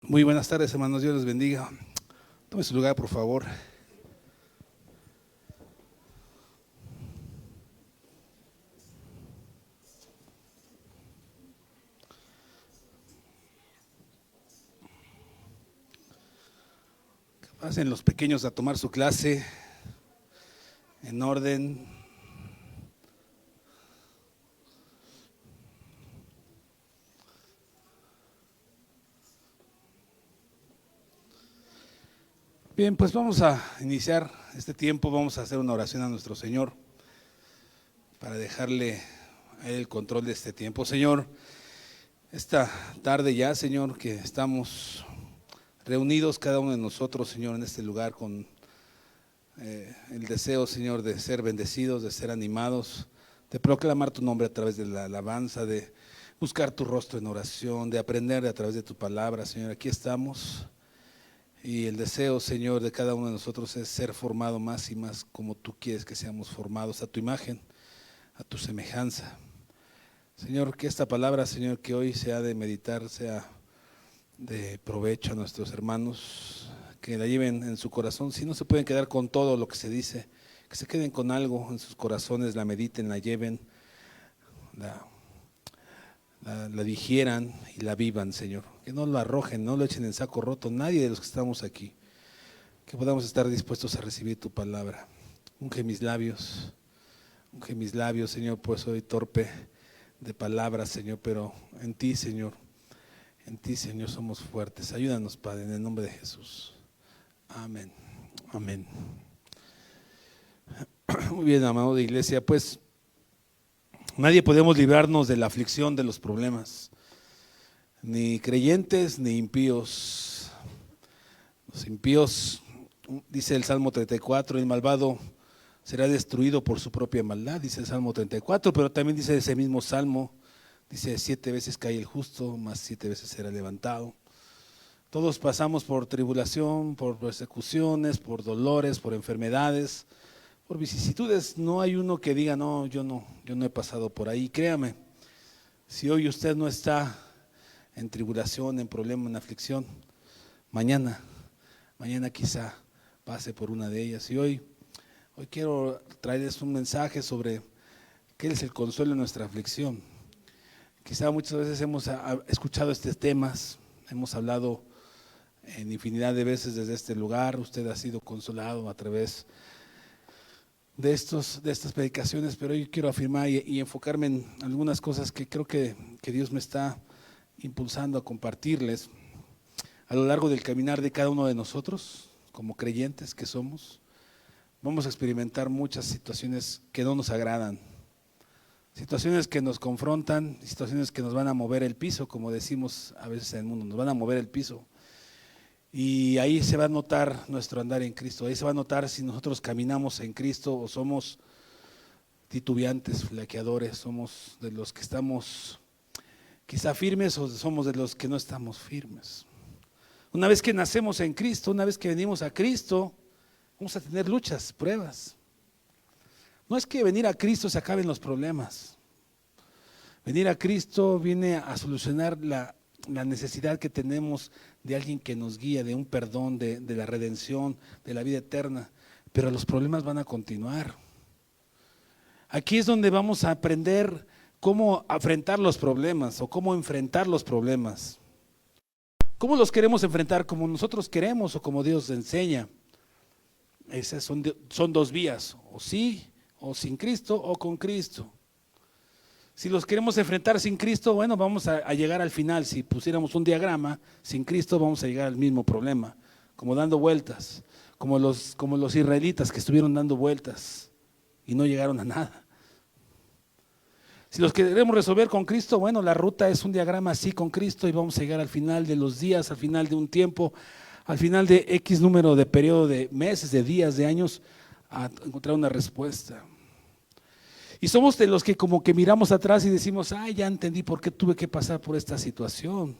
Muy buenas tardes, hermanos. Dios les bendiga. Tome su lugar, por favor. Pasen los pequeños a tomar su clase en orden. Bien, pues vamos a iniciar este tiempo. Vamos a hacer una oración a nuestro Señor para dejarle a Él el control de este tiempo. Señor, esta tarde ya, Señor, que estamos reunidos cada uno de nosotros, Señor, en este lugar con el deseo, Señor, de ser bendecidos, de ser animados, de proclamar tu nombre a través de la alabanza, de buscar tu rostro en oración, de aprender a través de tu palabra, Señor. Aquí estamos y el deseo, Señor, de cada uno de nosotros es ser formado más y más como tú quieres que seamos formados, a tu imagen, a tu semejanza. Señor, que esta palabra, Señor, que hoy se ha de meditar, sea de provecho a nuestros hermanos, que la lleven en su corazón. Si no se pueden quedar con todo lo que se dice, que se queden con algo en sus corazones, la mediten, la lleven, la digieran y la vivan, Señor. Que no lo arrojen, no lo echen en saco roto, nadie de los que estamos aquí. Que podamos estar dispuestos a recibir tu palabra. Unge mis labios, Señor, pues soy torpe de palabras, Señor, pero en ti, Señor, somos fuertes. Ayúdanos, Padre, en el nombre de Jesús. Amén. Amén. Muy bien, amado de iglesia, pues nadie podemos librarnos de la aflicción, de los problemas, ni creyentes ni impíos. Los impíos, dice el Salmo 34, el malvado será destruido por su propia maldad, dice el Salmo 34, pero también dice ese mismo Salmo, dice 7 veces cae el justo, más 7 veces será levantado. Todos pasamos por tribulación, por persecuciones, por dolores, por enfermedades, por vicisitudes. No hay uno que diga, no, yo no he pasado por ahí. Créame, si hoy usted no está en tribulación, en problema, en aflicción, mañana quizá pase por una de ellas. Y hoy quiero traerles un mensaje sobre qué es el consuelo en nuestra aflicción. Quizá muchas veces hemos escuchado estos temas, hemos hablado en infinidad de veces desde este lugar. Usted ha sido consolado a través de estas predicaciones, pero hoy quiero afirmar y enfocarme en algunas cosas que creo que Dios me está impulsando a compartirles a lo largo del caminar de cada uno de nosotros, como creyentes que somos. Vamos a experimentar muchas situaciones que no nos agradan, situaciones que nos confrontan, situaciones que nos van a mover el piso, como decimos a veces en el mundo, nos van a mover el piso. Y ahí se va a notar nuestro andar en Cristo, ahí se va a notar si nosotros caminamos en Cristo o somos titubeantes, flaqueadores, somos de los que estamos quizá firmes o somos de los que no estamos firmes. Una vez que nacemos en Cristo, una vez que venimos a Cristo, vamos a tener luchas, pruebas. No es que venir a Cristo se acaben los problemas. Venir a Cristo viene a solucionar la necesidad que tenemos de alguien que nos guía, de un perdón, de la redención, de la vida eterna. Pero los problemas van a continuar. Aquí es donde vamos a aprender cómo afrontar los problemas o cómo enfrentar los problemas. ¿Cómo los queremos enfrentar? ¿Como nosotros queremos o como Dios enseña? Esas son dos vías, o sí, o sin Cristo, o con Cristo. Si los queremos enfrentar sin Cristo, bueno, vamos a llegar al final. Si pusiéramos un diagrama, sin Cristo vamos a llegar al mismo problema, como dando vueltas, como los israelitas que estuvieron dando vueltas y no llegaron a nada. Si los queremos resolver con Cristo, bueno, la ruta es un diagrama así con Cristo y vamos a llegar al final de los días, al final de un tiempo, al final de X número de periodo de meses, de días, de años, a encontrar una respuesta. Y somos de los que como que miramos atrás y decimos, ya entendí por qué tuve que pasar por esta situación.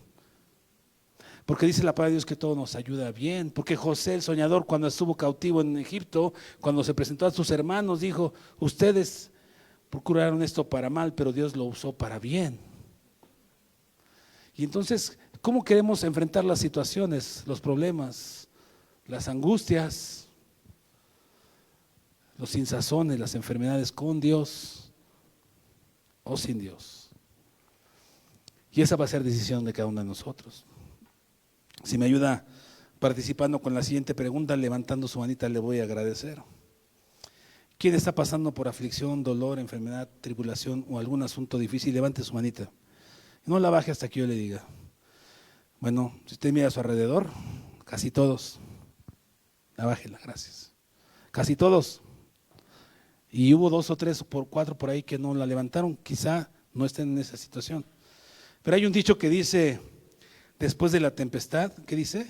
Porque dice la palabra de Dios que todo nos ayuda bien. Porque José, el soñador, cuando estuvo cautivo en Egipto, cuando se presentó a sus hermanos, dijo, ustedes procuraron esto para mal, pero Dios lo usó para bien. Y entonces ¿Cómo queremos enfrentar las situaciones, los problemas, las angustias, los sinsazones, las enfermedades con Dios o sin Dios? Y esa va a ser decisión de cada uno de nosotros. Si me ayuda participando con la siguiente pregunta, levantando su manita, le voy a agradecer. ¿Quién está pasando por aflicción, dolor, enfermedad, tribulación o algún asunto difícil? Levante su manita. No la baje hasta que yo le diga. Bueno, si usted mira a su alrededor, casi todos. Bájela, gracias. Casi todos. Y hubo 2 o 3 o 4 por ahí que no la levantaron. Quizá no estén en esa situación. Pero hay un dicho que dice, después de la tempestad, ¿qué dice?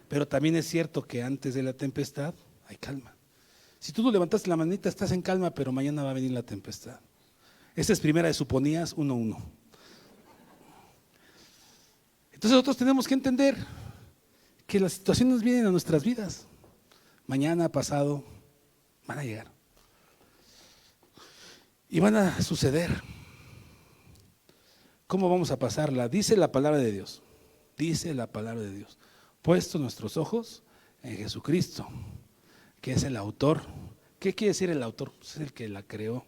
Pero también es cierto que antes de la tempestad hay calma. Si tú no levantaste la manita, estás en calma, pero mañana va a venir la tempestad. Esta es primera de Sofonías 1:1. Entonces nosotros tenemos que entender que las situaciones vienen a nuestras vidas. Mañana, pasado, van a llegar. Y van a suceder. ¿Cómo vamos a pasarla? Dice la palabra de Dios. Dice la palabra de Dios. Puesto nuestros ojos en Jesucristo, que es el autor. ¿Qué quiere decir el autor? Es el que la creó,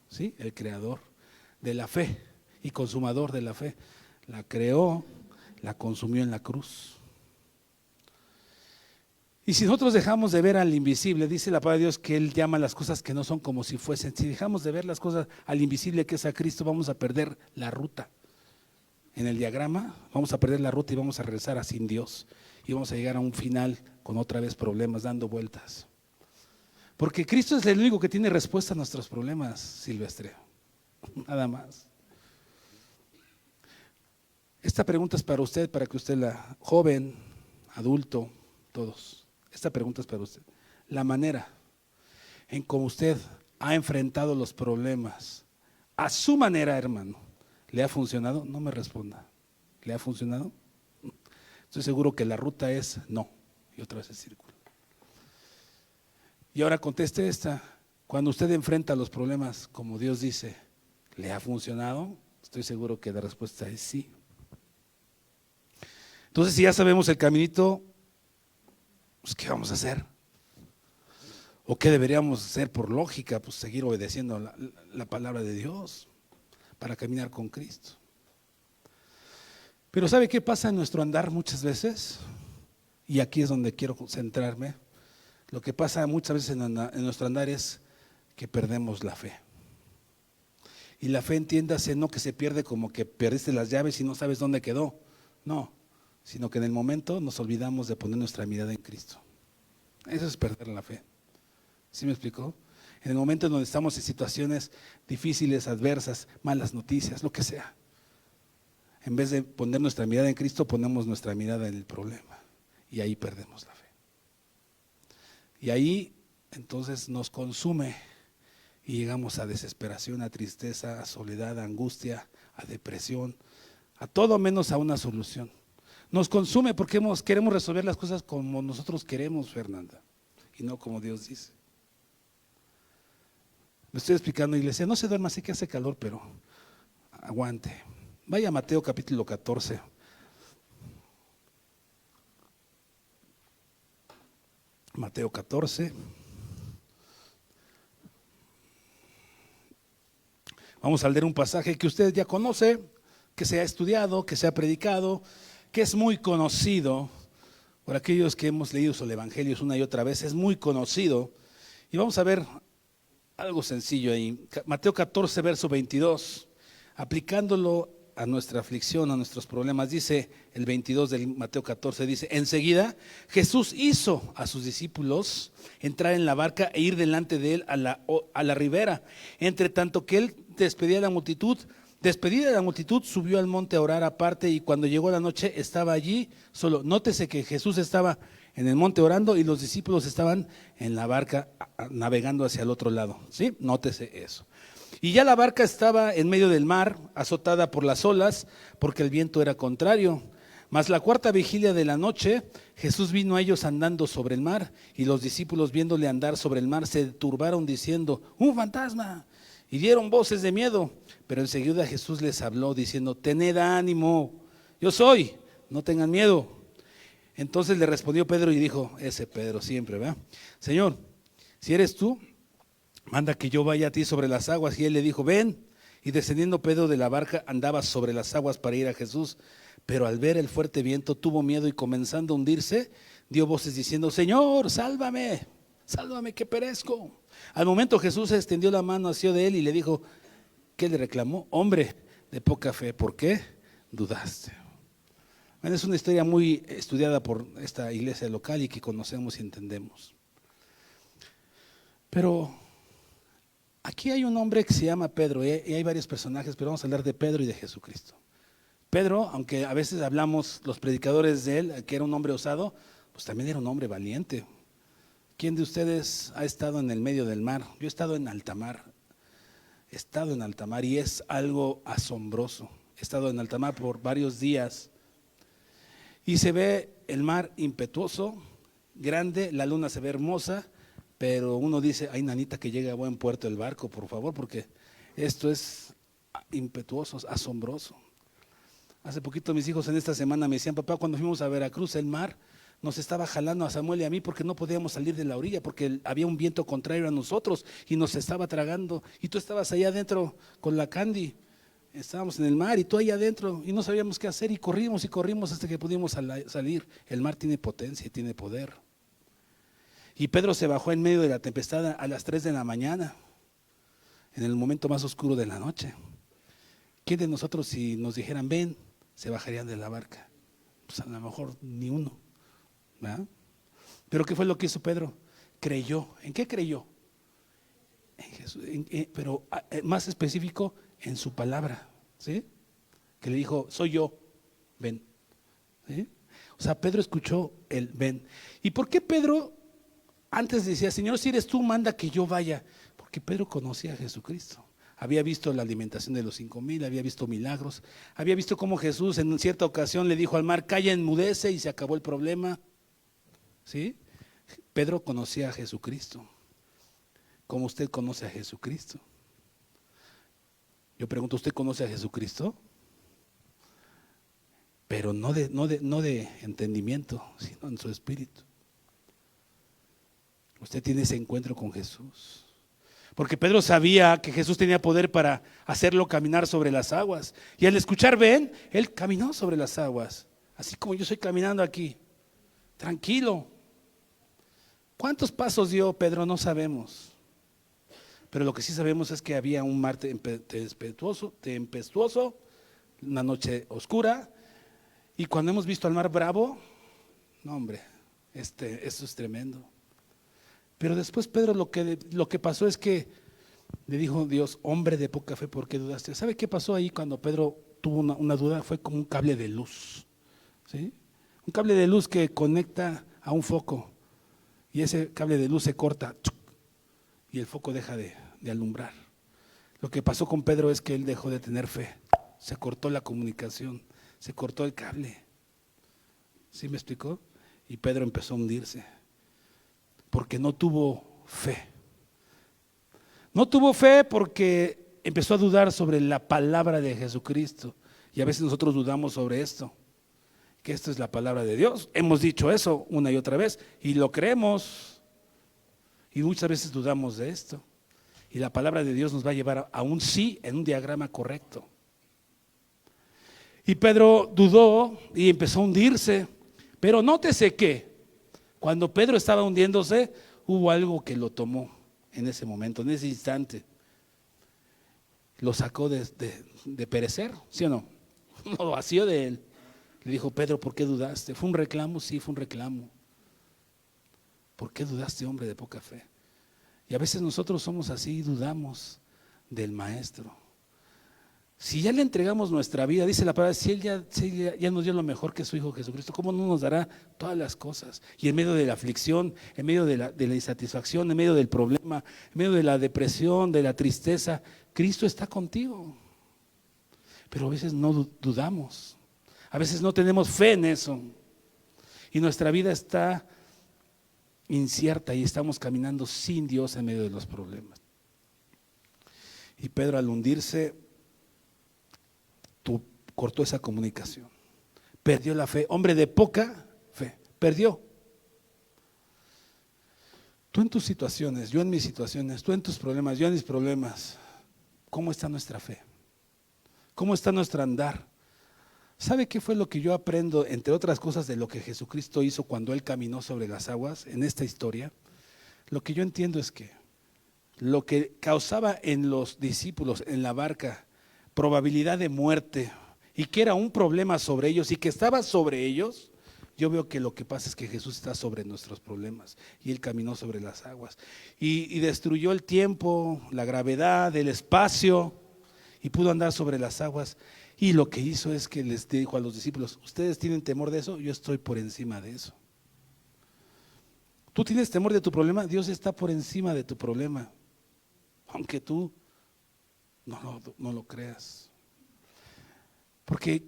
¿sí? El creador de la fe y consumador de la fe. La creó, la consumió en la cruz. Y si nosotros dejamos de ver al invisible, dice la palabra de Dios que Él llama las cosas que no son como si fuesen. Si dejamos de ver las cosas al invisible que es a Cristo, vamos a perder la ruta. En el diagrama vamos a perder la ruta y vamos a regresar a sin Dios. Y vamos a llegar a un final con otra vez problemas, dando vueltas. Porque Cristo es el único que tiene respuesta a nuestros problemas, Silvestre. Nada más. Esta pregunta es para usted, para que usted la joven, adulto, todos. Esta pregunta es para usted. La manera en cómo usted ha enfrentado los problemas, a su manera, hermano, ¿le ha funcionado? No me responda. ¿Le ha funcionado? Estoy seguro que la ruta es no. Y otra vez el círculo. Y ahora conteste esta. Cuando usted enfrenta los problemas como Dios dice, ¿le ha funcionado? Estoy seguro que la respuesta es sí. Entonces, si ya sabemos el caminito, pues ¿qué vamos a hacer? ¿O qué deberíamos hacer por lógica? Pues seguir obedeciendo la palabra de Dios para caminar con Cristo. Pero ¿sabe qué pasa en nuestro andar muchas veces? Y aquí es donde quiero centrarme. Lo que pasa muchas veces en nuestro andar es que perdemos la fe. Y la fe, entiéndase, no que se pierde como que perdiste las llaves y no sabes dónde quedó. No, sino que en el momento nos olvidamos de poner nuestra mirada en Cristo. Eso es perder la fe. ¿Sí me explicó? En el momento en donde estamos en situaciones difíciles, adversas, malas noticias, lo que sea. En vez de poner nuestra mirada en Cristo, ponemos nuestra mirada en el problema. Y ahí perdemos la fe. Y ahí entonces nos consume y llegamos a desesperación, a tristeza, a soledad, a angustia, a depresión, a todo menos a una solución. Nos consume porque queremos resolver las cosas como nosotros queremos, Fernanda, y no como Dios dice. Me estoy explicando, iglesia, no se duerma, sí que hace calor, pero aguante. Vaya a Mateo capítulo 14. Mateo 14. Vamos a leer un pasaje que usted ya conoce, que se ha estudiado, que se ha predicado, que es muy conocido por aquellos que hemos leído el Evangelio una y otra vez, es muy conocido. Y vamos a ver algo sencillo ahí. Mateo 14, verso 22, aplicándolo a nuestra aflicción, a nuestros problemas, dice el 22 del Mateo 14, dice: enseguida Jesús hizo a sus discípulos entrar en la barca e ir delante de él a la ribera, entre tanto que él despedida de la multitud, subió al monte a orar aparte, y cuando llegó la noche estaba allí solo. Nótese que Jesús estaba en el monte orando y los discípulos estaban en la barca navegando hacia el otro lado, ¿sí? Nótese eso. Y ya la barca estaba en medio del mar, azotada por las olas, porque el viento era contrario. Mas la cuarta vigilia de la noche, Jesús vino a ellos andando sobre el mar, y los discípulos, viéndole andar sobre el mar, se turbaron diciendo: ¡un fantasma! Y dieron voces de miedo. Pero enseguida Jesús les habló diciendo: tened ánimo, yo soy, no tengan miedo. Entonces le respondió Pedro y dijo, ese Pedro siempre, ¿verdad? Señor, si eres tú, manda que yo vaya a ti sobre las aguas. Y él le dijo, ven. Y descendiendo Pedro de la barca andaba sobre las aguas para ir a Jesús. Pero al ver el fuerte viento tuvo miedo y comenzando a hundirse, dio voces diciendo, Señor, sálvame, sálvame que perezco. Al momento Jesús extendió la mano hacia de él y le dijo, ¿qué le reclamó? Hombre de poca fe, ¿por qué dudaste? Bueno, es una historia muy estudiada por esta iglesia local y que conocemos y entendemos. Pero aquí hay un hombre que se llama Pedro y hay varios personajes, pero vamos a hablar de Pedro y de Jesucristo. Pedro, aunque a veces hablamos los predicadores de él, que era un hombre osado, pues también era un hombre valiente. ¿Quién de ustedes ha estado en el medio del mar? Yo he estado en alta mar. He estado en alta mar y es algo asombroso. He estado en alta mar por varios días y se ve el mar impetuoso, grande, la luna se ve hermosa, pero uno dice, ay nanita, que llegue a buen puerto el barco, por favor, porque esto es impetuoso, asombroso. Hace poquito mis hijos en esta semana me decían, papá, cuando fuimos a Veracruz, el mar nos estaba jalando a Samuel y a mí porque no podíamos salir de la orilla, porque había un viento contrario a nosotros y nos estaba tragando. Y tú estabas allá adentro con la Candy, estábamos en el mar y tú allá adentro y no sabíamos qué hacer y corrimos hasta que pudimos salir. El mar tiene potencia y tiene poder. Y Pedro se bajó en medio de la tempestad a las 3 de la mañana, en el momento más oscuro de la noche. ¿Quién de nosotros, si nos dijeran ven, se bajarían de la barca? Pues a lo mejor ni uno, ¿verdad? Pero ¿qué fue lo que hizo Pedro? Creyó. ¿En qué creyó? En Jesús, pero más específico, en su palabra, ¿sí? Que le dijo, soy yo, ven. ¿Sí? O sea, Pedro escuchó el ven. ¿Y por qué Pedro antes decía, Señor, si eres tú, manda que yo vaya? Porque Pedro conocía a Jesucristo. Había visto la alimentación de los 5,000, había visto milagros, había visto cómo Jesús en cierta ocasión le dijo al mar, calla, enmudece, y se acabó el problema. ¿Sí? Pedro conocía a Jesucristo, como usted conoce a Jesucristo. Yo pregunto, ¿usted conoce a Jesucristo? Pero no de entendimiento, sino en su espíritu. Usted tiene ese encuentro con Jesús. Porque Pedro sabía que Jesús tenía poder para hacerlo caminar sobre las aguas. Y al escuchar ven, él caminó sobre las aguas. Así como yo estoy caminando aquí, tranquilo. ¿Cuántos pasos dio Pedro? No sabemos. Pero lo que sí sabemos es que había un mar tempestuoso, una noche oscura. Y cuando hemos visto al mar bravo, no hombre, esto es tremendo. Pero después Pedro lo que pasó es que le dijo Dios, hombre de poca fe, ¿por qué dudaste? ¿Sabe qué pasó ahí cuando Pedro tuvo una duda? Fue como un cable de luz, ¿sí? Un cable de luz que conecta a un foco y ese cable de luz se corta y el foco deja de alumbrar. Lo que pasó con Pedro es que él dejó de tener fe, se cortó la comunicación, se cortó el cable. ¿Sí me explicó? Y Pedro empezó a hundirse. Porque no tuvo fe. No tuvo fe porque empezó a dudar sobre la palabra de Jesucristo. Y a veces nosotros dudamos sobre esto, que esto es la palabra de Dios. Hemos dicho eso una y otra vez y lo creemos. Y muchas veces dudamos de esto. Y la palabra de Dios nos va a llevar a un sí en un diagrama correcto. Y Pedro dudó y empezó a hundirse. Pero nótese que cuando Pedro estaba hundiéndose, hubo algo que lo tomó en ese momento, en ese instante. Lo sacó de perecer, ¿sí o no? Lo vació de él. Le dijo, Pedro, ¿por qué dudaste? ¿Fue un reclamo? Sí, fue un reclamo. ¿Por qué dudaste, hombre de poca fe? Y a veces nosotros somos así, dudamos del maestro. Si ya le entregamos nuestra vida, dice la palabra, si él ya nos dio lo mejor que su Hijo Jesucristo, ¿cómo no nos dará todas las cosas? Y en medio de la aflicción, en medio de la insatisfacción, en medio del problema, en medio de la depresión, de la tristeza, Cristo está contigo. Pero a veces no dudamos, a veces no tenemos fe en eso. Y nuestra vida está incierta y estamos caminando sin Dios en medio de los problemas. Y Pedro, al hundirse, cortó esa comunicación. perdió la fe. Hombre de poca fe, perdió. Tú en tus situaciones, yo en mis situaciones, tú en tus problemas, yo en mis problemas, ¿cómo está nuestra fe? ¿Cómo está nuestro andar? ¿Sabe qué fue lo que yo aprendo, entre otras cosas, de lo que Jesucristo hizo cuando Él caminó sobre las aguas en esta historia? Lo que yo entiendo es que lo que causaba en los discípulos en la barca probabilidad de muerte y que era un problema sobre ellos y que estaba sobre ellos, yo veo que lo que pasa es que Jesús está sobre nuestros problemas y Él caminó sobre las aguas y destruyó el tiempo, la gravedad, el espacio y pudo andar sobre las aguas. Y lo que hizo es que les dijo a los discípulos: ustedes tienen temor de eso, yo estoy por encima de eso. Tú tienes temor de tu problema, Dios está por encima de tu problema, aunque tú no lo creas. Porque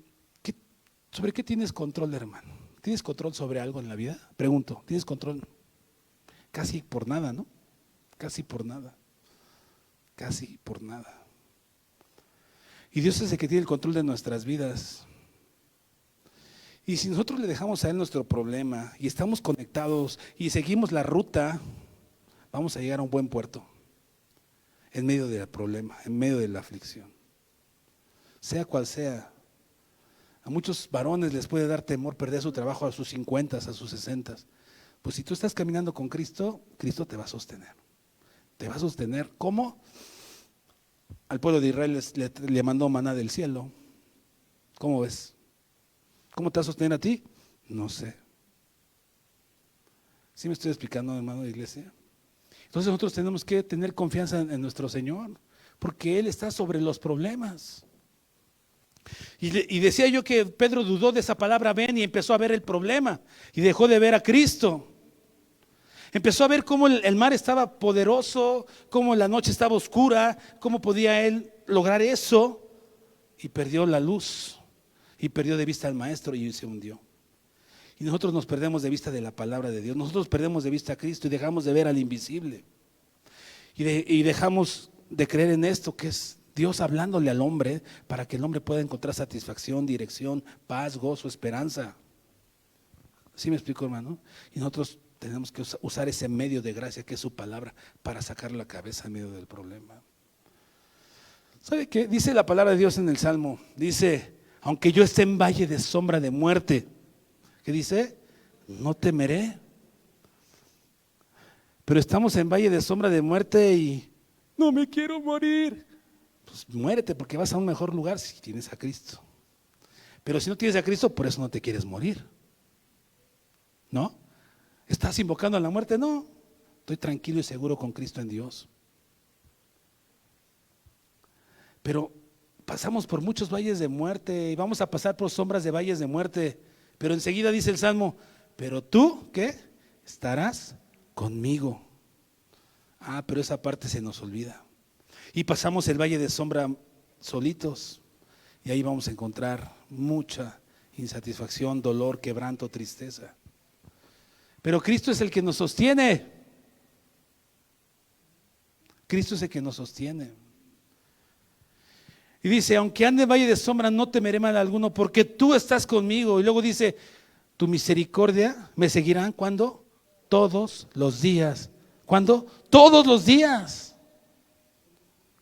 ¿sobre qué tienes control, hermano? ¿Tienes control sobre algo en la vida? Pregunto, ¿tienes control? Casi por nada, ¿no? Casi por nada. Casi por nada. Y Dios es el que tiene el control de nuestras vidas. Y si nosotros le dejamos a Él nuestro problema y estamos conectados y seguimos la ruta, vamos a llegar a un buen puerto en medio del problema, en medio de la aflicción. Sea cual sea. A muchos varones les puede dar temor perder su trabajo a sus 50, a sus 60. Pues si tú estás caminando con Cristo, Cristo te va a sostener. Te va a sostener. ¿Cómo? Al pueblo de Israel le mandó maná del cielo. ¿Cómo ves? ¿Cómo te va a sostener a ti? No sé. ¿Sí me estoy explicando, hermano de iglesia? Entonces nosotros tenemos que tener confianza en nuestro Señor, porque Él está sobre los problemas. Y decía yo que Pedro dudó de esa palabra ven y empezó a ver el problema y dejó de ver a Cristo. Empezó a ver cómo el mar estaba poderoso, cómo la noche estaba oscura, cómo podía él lograr eso, y perdió la luz y perdió de vista al maestro y se hundió. Y nosotros nos perdemos de vista de la palabra de Dios, nosotros perdemos de vista a Cristo y dejamos de ver al invisible y dejamos de creer en esto que es Dios hablándole al hombre para que el hombre pueda encontrar satisfacción, dirección, paz, gozo, esperanza. ¿Sí me explico, hermano? Y nosotros tenemos que usar ese medio de gracia que es su palabra para sacar la cabeza en medio del problema. ¿Sabe qué? Dice la palabra de Dios en el Salmo. Dice, aunque yo esté en valle de sombra de muerte, ¿qué dice? No temeré. Pero estamos en valle de sombra de muerte y no me quiero morir. Pues muérete, porque vas a un mejor lugar si tienes a Cristo. Pero si no tienes a Cristo, por eso no te quieres morir. ¿No? ¿Estás invocando a la muerte? No, estoy tranquilo y seguro con Cristo en Dios. Pero pasamos por muchos valles de muerte y vamos a pasar por sombras de valles de muerte. Pero enseguida dice el Salmo, pero tú, ¿qué? Estarás conmigo. Ah, pero esa parte se nos olvida. Y pasamos el valle de sombra solitos y ahí vamos a encontrar mucha insatisfacción, dolor, quebranto, tristeza. Pero Cristo es el que nos sostiene. Cristo es el que nos sostiene. Y dice, aunque ande en valle de sombra, no temeré mal alguno, porque tú estás conmigo. Y luego dice, tu misericordia me seguirán, ¿cuándo? Todos los días. ¿Cuándo? Todos los días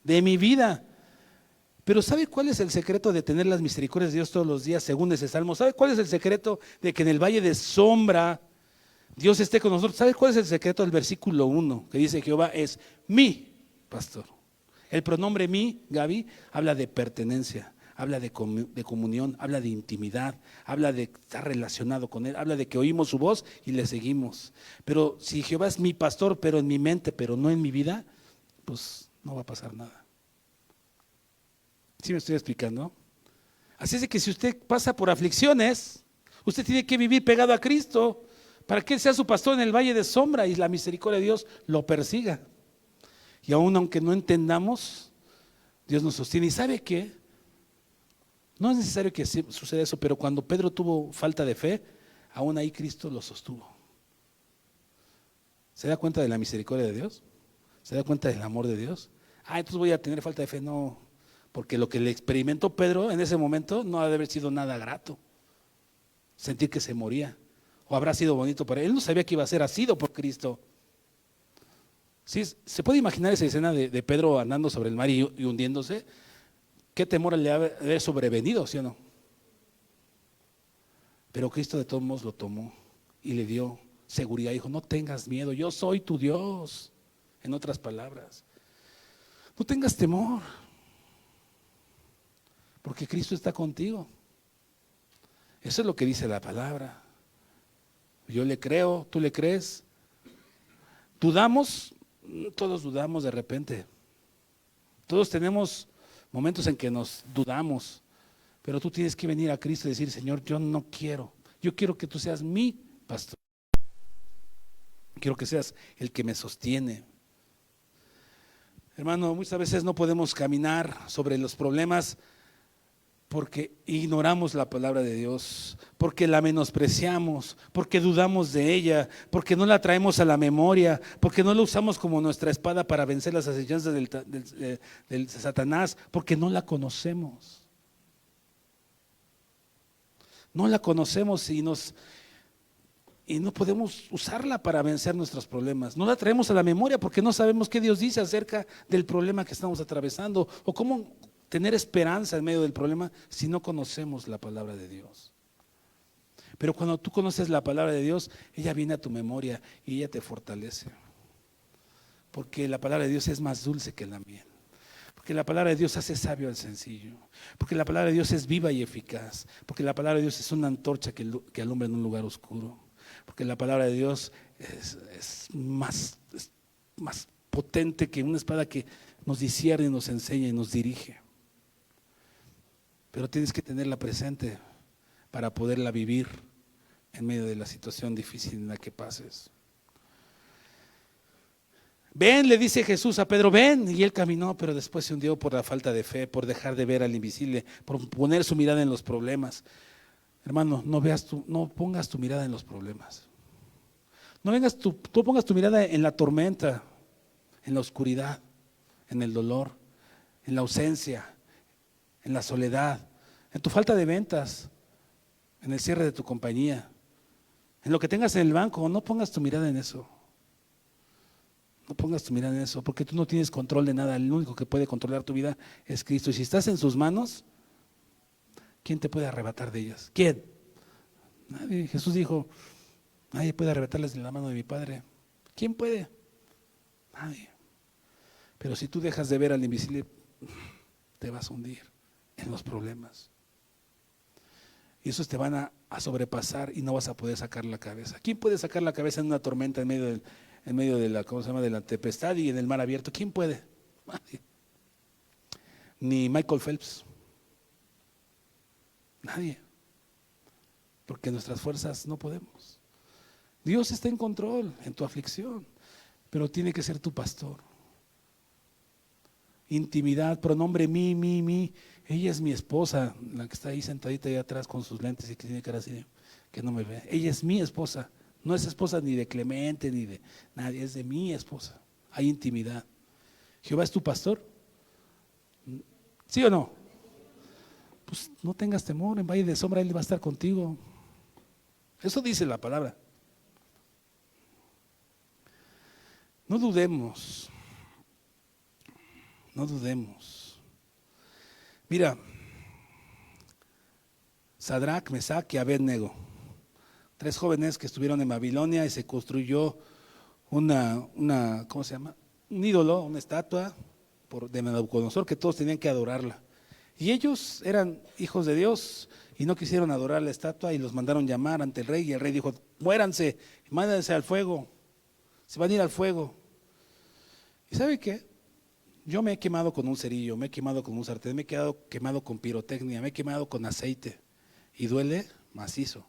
de mi vida. Pero ¿sabe cuál es el secreto de tener las misericordias de Dios todos los días, según ese salmo? ¿Sabe cuál es el secreto de que en el valle de sombra Dios esté con nosotros? ¿Sabe cuál es el secreto del versículo 1? Que dice, Jehová es mi pastor. El pronombre mi, Gaby, habla de pertenencia, habla de comunión, habla de intimidad, habla de estar relacionado con Él, habla de que oímos su voz y le seguimos. Pero si Jehová es mi pastor, pero en mi mente, pero no en mi vida, pues no va a pasar nada. ¿Sí me estoy explicando? Así es de que si usted pasa por aflicciones, usted tiene que vivir pegado a Cristo para que Él sea su pastor en el valle de sombra y la misericordia de Dios lo persiga. Y aún aunque no entendamos, Dios nos sostiene. ¿Y sabe qué? No es necesario que suceda eso, pero cuando Pedro tuvo falta de fe, aún ahí Cristo lo sostuvo. ¿Se da cuenta de la misericordia de Dios? ¿Se da cuenta del amor de Dios? Entonces voy a tener falta de fe. No, porque lo que le experimentó Pedro en ese momento no ha de haber sido nada grato. sentir que se moría. ¿O habrá sido bonito para él? Él no sabía que iba a ser asido por Cristo. ¿Sí? ¿Se puede imaginar esa escena de Pedro andando sobre el mar y hundiéndose? ¿Qué temor le ha de haber sobrevenido, sí o no? Pero Cristo de todos modos lo tomó y le dio seguridad. Dijo, no tengas miedo, yo soy tu Dios. En otras palabras, no tengas temor, porque Cristo está contigo. Eso es lo que dice la palabra. Yo le creo, tú le crees. ¿Dudamos? Todos dudamos de repente. Todos tenemos momentos en que nos dudamos, pero tú tienes que venir a Cristo y decir, Señor, yo no quiero. Yo quiero que tú seas mi pastor. Quiero que seas el que me sostiene. Hermano, muchas veces no podemos caminar sobre los problemas porque ignoramos la palabra de Dios, porque la menospreciamos, porque dudamos de ella, porque no la traemos a la memoria, porque no la usamos como nuestra espada para vencer las acechanzas del Satanás, porque no la conocemos. No la conocemos y no podemos usarla para vencer nuestros problemas. No la traemos a la memoria porque no sabemos qué Dios dice acerca del problema que estamos atravesando o cómo tener esperanza en medio del problema si no conocemos la palabra de Dios. Pero cuando tú conoces la palabra de Dios, ella viene a tu memoria y ella te fortalece. Porque la palabra de Dios es más dulce que la miel. Porque la palabra de Dios hace sabio al sencillo. Porque la palabra de Dios es viva y eficaz. Porque la palabra de Dios es una antorcha que alumbra en un lugar oscuro. Porque la palabra de Dios es más potente que una espada que nos discierne, nos enseña y nos dirige. Pero tienes que tenerla presente para poderla vivir en medio de la situación difícil en la que pases. Ven, le dice Jesús a Pedro, ven. Y él caminó, pero después se hundió por la falta de fe, por dejar de ver al invisible, por poner su mirada en los problemas. Hermano, no pongas tu mirada en los problemas. Tú pongas tu mirada en la tormenta, en la oscuridad, en el dolor, en la ausencia, en la soledad, en tu falta de ventas, en el cierre de tu compañía, en lo que tengas en el banco. No pongas tu mirada en eso. No pongas tu mirada en eso, porque tú no tienes control de nada. El único que puede controlar tu vida es Cristo. Y si estás en sus manos, ¿quién te puede arrebatar de ellas? ¿Quién? Nadie. Jesús dijo, nadie puede arrebatarles de la mano de mi Padre. ¿Quién puede? Nadie. Pero si tú dejas de ver al invisible, te vas a hundir en los problemas. Y esos te van a sobrepasar y no vas a poder sacar la cabeza. ¿Quién puede sacar la cabeza en una tormenta en medio de la, ¿cómo se llama?, de la tempestad y en el mar abierto? ¿Quién puede? Nadie. Ni Michael Phelps. Nadie. Porque nuestras fuerzas no podemos. Dios está en control en tu aflicción, pero tiene que ser tu pastor. Intimidad, pronombre mi. Ella es mi esposa, la que está ahí sentadita ahí atrás con sus lentes y que tiene cara así, que no me ve. Ella es mi esposa. No es esposa ni de Clemente ni de nadie, es de mi esposa. Hay intimidad. ¿Jehová es tu pastor? ¿Sí o no? Pues no tengas temor, en valle de sombra Él va a estar contigo. Eso dice la palabra. No dudemos. No dudemos. Mira, Sadrach, Mesach y Abednego, 3 jóvenes que estuvieron en Babilonia y se construyó ¿cómo se llama? Un ídolo, una estatua de Nabucodonosor que todos tenían que adorarla. Y ellos eran hijos de Dios y no quisieron adorar la estatua y los mandaron llamar ante el rey y el rey dijo, muéranse, mándense al fuego, se van a ir al fuego. ¿Y sabe qué? Yo me he quemado con un cerillo, me he quemado con un sartén, me he quemado con pirotecnia, me he quemado con aceite y duele macizo.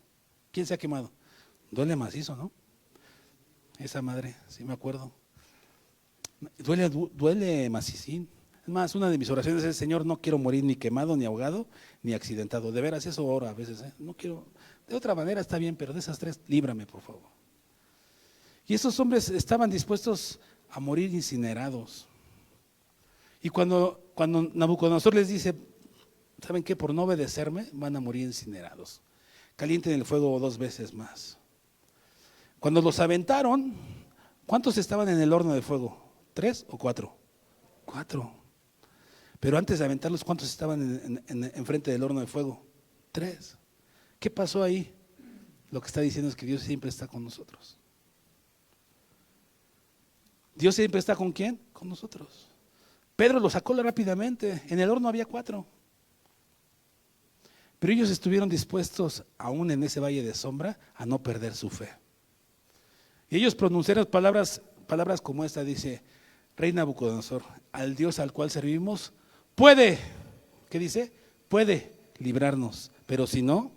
¿Quién se ha quemado? Duele macizo, ¿no? Esa madre, sí me acuerdo. Duele macicín. Es más, una de mis oraciones es, Señor, no quiero morir ni quemado, ni ahogado, ni accidentado. De veras, eso oro a veces, ¿eh? No quiero, de otra manera está bien, pero de esas 3, líbrame, por favor. Y esos hombres estaban dispuestos a morir incinerados. Y cuando Nabucodonosor les dice, ¿saben qué? Por no obedecerme van a morir incinerados. calienten el fuego 2 veces más. Cuando los aventaron, ¿cuántos estaban en el horno de fuego? ¿3 o 4? 4. Pero antes de aventarlos, ¿cuántos estaban enfrente del horno de fuego? 3. ¿Qué pasó ahí? Lo que está diciendo es que Dios siempre está con nosotros. ¿Dios siempre está con quién? Con nosotros. Pedro lo sacó rápidamente. En el horno había 4. Pero ellos estuvieron dispuestos, aún en ese valle de sombra, a no perder su fe. Y ellos pronunciaron palabras como esta, dice: Rey Nabucodonosor, al Dios al cual servimos, puede, ¿qué dice? Puede librarnos, pero si no,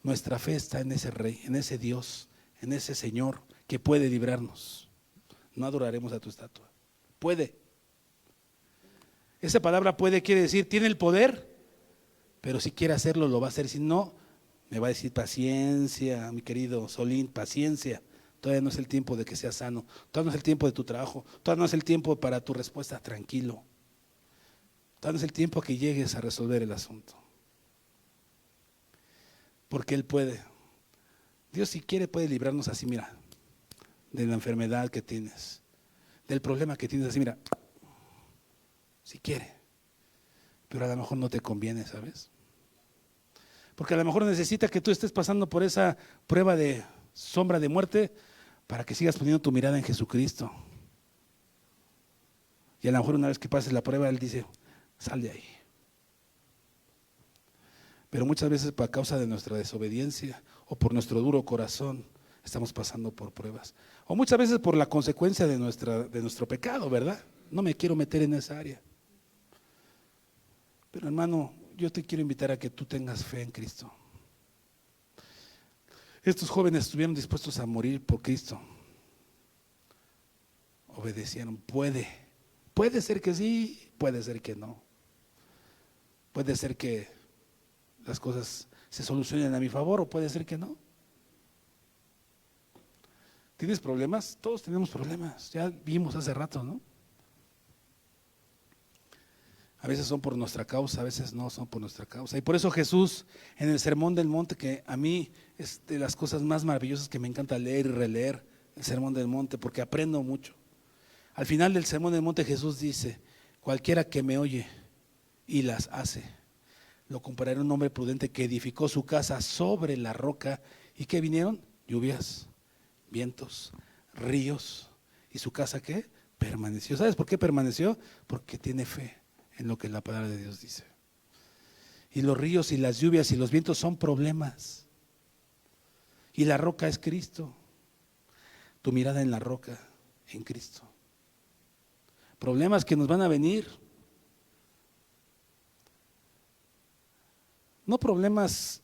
nuestra fe está en ese Rey, en ese Dios, en ese Señor que puede librarnos. No adoraremos a tu estatua. Puede. Esa palabra puede quiere decir, tiene el poder, pero si quiere hacerlo, lo va a hacer. Si no, me va a decir paciencia, mi querido Solín, paciencia. Todavía no es el tiempo de que seas sano. Todavía no es el tiempo de tu trabajo. Todavía no es el tiempo para tu respuesta, tranquilo. Todavía no es el tiempo que llegues a resolver el asunto. Porque Él puede. Dios, si quiere, puede librarnos así, mira, de la enfermedad que tienes, del problema que tienes, así, mira, si quiere. Pero a lo mejor no te conviene, ¿sabes? Porque a lo mejor necesita que tú estés pasando por esa prueba de sombra de muerte para que sigas poniendo tu mirada en Jesucristo. Y a lo mejor una vez que pases la prueba, Él dice, sal de ahí. Pero muchas veces por causa de nuestra desobediencia o por nuestro duro corazón estamos pasando por pruebas. O muchas veces por la consecuencia de nuestro pecado, ¿verdad? No me quiero meter en esa área. Pero hermano, yo te quiero invitar a que tú tengas fe en Cristo. Estos jóvenes estuvieron dispuestos a morir por Cristo. Obedecieron. Puede ser que sí, puede ser que no. Puede ser que las cosas se solucionen a mi favor o puede ser que no. ¿Tienes problemas? Todos tenemos problemas. Ya vimos hace rato, ¿no? A veces son por nuestra causa, a veces no son por nuestra causa. Y por eso Jesús en el Sermón del Monte, que a mí es de las cosas más maravillosas que me encanta leer y releer, el Sermón del Monte, porque aprendo mucho. Al final del Sermón del Monte Jesús dice, cualquiera que me oye y las hace, lo compararé a un hombre prudente que edificó su casa sobre la roca. ¿Y qué vinieron? Lluvias, vientos, ríos. ¿Y su casa qué? Permaneció. ¿Sabes por qué permaneció? Porque tiene fe en lo que la palabra de Dios dice. Y los ríos y las lluvias y los vientos son problemas. Y la roca es Cristo. Tu mirada en la roca, en Cristo. Problemas que nos van a venir. No problemas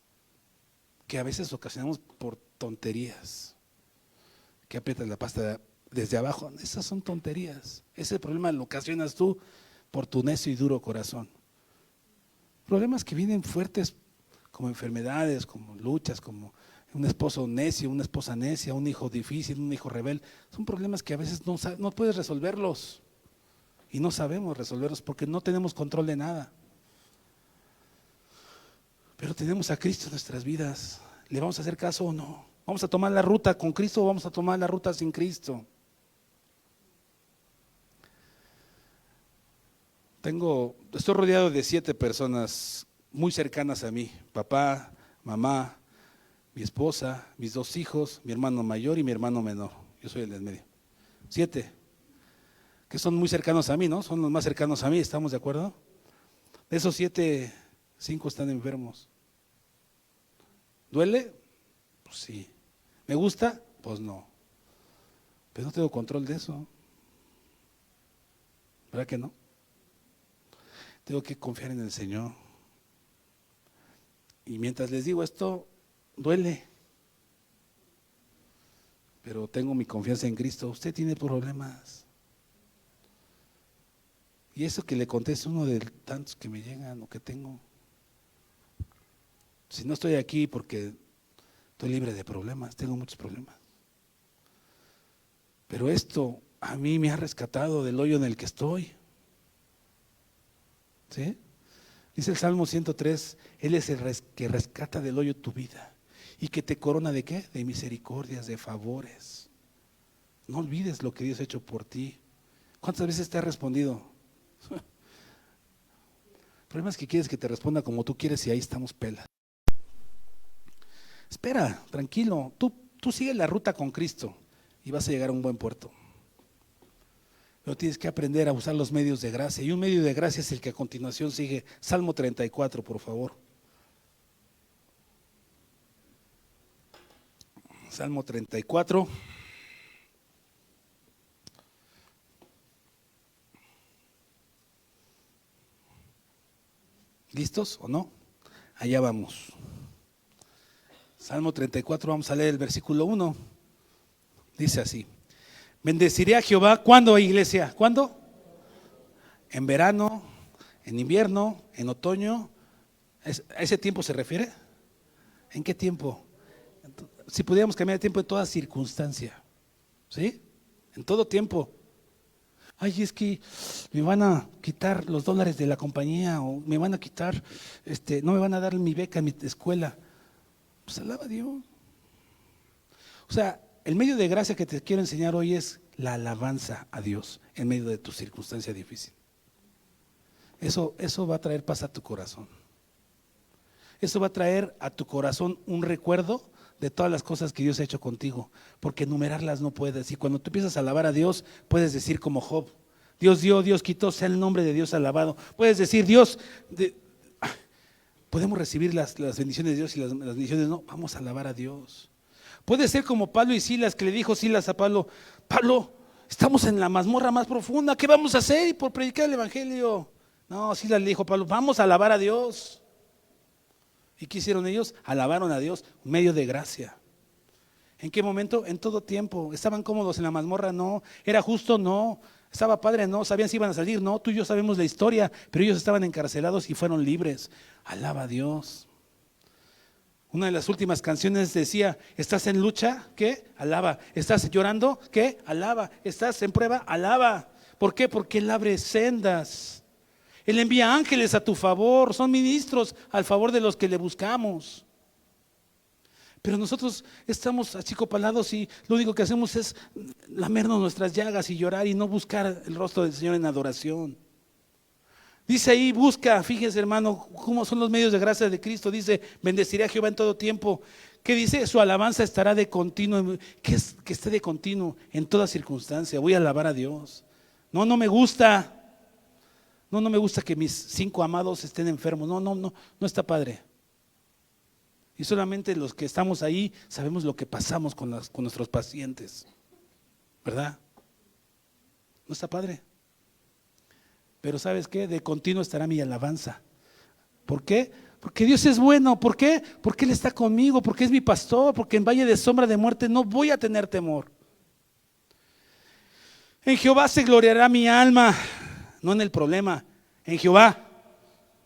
que a veces ocasionamos por tonterías. Que aprietas la pasta desde abajo. Esas son tonterías. Ese problema lo ocasionas tú por tu necio y duro corazón. Problemas que vienen fuertes como enfermedades, como luchas, como un esposo necio, una esposa necia, un hijo difícil, un hijo rebelde. Son problemas que a veces no puedes resolverlos y no sabemos resolverlos porque no tenemos control de nada. Pero tenemos a Cristo en nuestras vidas. ¿Le vamos a hacer caso o no? ¿Vamos a tomar la ruta con Cristo o vamos a tomar la ruta sin Cristo? Estoy rodeado de 7 personas muy cercanas a mí: papá, mamá, mi esposa, mis 2 hijos, mi hermano mayor y mi hermano menor. Yo soy el del medio. 7, que son muy cercanos a mí, ¿no? Son los más cercanos a mí, ¿estamos de acuerdo? De esos 7, 5 están enfermos. ¿Duele? Pues sí. ¿Me gusta? Pues no. Pero no tengo control de eso. ¿Verdad que no? Tengo que confiar en el Señor. Y mientras les digo esto, duele. Pero tengo mi confianza en Cristo. Usted tiene problemas. Y eso que le conté es uno de tantos que me llegan o que tengo. Si no estoy aquí porque estoy libre de problemas, tengo muchos problemas. Pero esto a mí me ha rescatado del hoyo en el que estoy. ¿Sí? Dice el Salmo 103, Él es el que rescata del hoyo tu vida y que te corona ¿de qué? De misericordias, de favores. No olvides lo que Dios ha hecho por ti. ¿Cuántas veces te ha respondido? El problema es que quieres que te responda como tú quieres y ahí estamos pelas. Espera, tranquilo, tú sigue la ruta con Cristo y vas a llegar a un buen puerto. Pero tienes que aprender a usar los medios de gracia. Y un medio de gracia es el que a continuación sigue. Salmo 34, por favor. Salmo 34. ¿Listos o no? Allá vamos. Salmo 34, vamos a leer el versículo 1. Dice así: bendeciré a Jehová. ¿Cuándo, iglesia? ¿Cuándo? En verano, en invierno, en otoño. ¿A ese tiempo se refiere? ¿En qué tiempo? Si pudiéramos cambiar el tiempo, en toda circunstancia. ¿Sí? En todo tiempo. Ay, es que me van a quitar los dólares de la compañía, o me van a quitar, no me van a dar mi beca en mi escuela. Pues alaba a Dios. O sea, el medio de gracia que te quiero enseñar hoy es la alabanza a Dios en medio de tu circunstancia difícil. Eso va a traer paz a tu corazón. Eso va a traer a tu corazón un recuerdo de todas las cosas que Dios ha hecho contigo, porque enumerarlas no puedes. Y cuando tú empiezas a alabar a Dios, puedes decir como Job: Dios dio, Dios quitó, sea el nombre de Dios alabado. Puedes decir: Dios, podemos recibir las bendiciones de Dios y las bendiciones no, vamos a alabar a Dios. Puede ser como Pablo y Silas, que le dijo Silas a Pablo: Pablo, estamos en la mazmorra más profunda, ¿qué vamos a hacer? Y por predicar el evangelio. No, Silas le dijo a Pablo: vamos a alabar a Dios. ¿Y qué hicieron ellos? Alabaron a Dios, medio de gracia. ¿En qué momento? En todo tiempo. ¿Estaban cómodos en la mazmorra? No. ¿Era justo? No. ¿Estaba padre? No. ¿Sabían si iban a salir? No. Tú y yo sabemos la historia, pero ellos estaban encarcelados y fueron libres. Alaba a Dios. Una de las últimas canciones decía: ¿estás en lucha? ¿Qué? Alaba. ¿Estás llorando? ¿Qué? Alaba. ¿Estás en prueba? Alaba. ¿Por qué? Porque Él abre sendas. Él envía ángeles a tu favor, son ministros al favor de los que le buscamos. Pero nosotros estamos achicopalados y lo único que hacemos es lamernos nuestras llagas y llorar y no buscar el rostro del Señor en adoración. Dice ahí: busca, fíjese hermano, cómo son los medios de gracia de Cristo. Dice: bendeciré a Jehová en todo tiempo. ¿Qué dice? Su alabanza estará de continuo. ¿Qué es que esté de continuo? En toda circunstancia. Voy a alabar a Dios. No me gusta. No me gusta que mis 5 amados estén enfermos. No está padre. Y solamente los que estamos ahí sabemos lo que pasamos con nuestros pacientes, ¿verdad? No está padre. Pero ¿sabes qué? De continuo estará mi alabanza. ¿Por qué? Porque Dios es bueno. ¿Por qué? Porque Él está conmigo, porque es mi pastor, porque en valle de sombra de muerte no voy a tener temor. En Jehová se gloriará mi alma. No en el problema, en Jehová,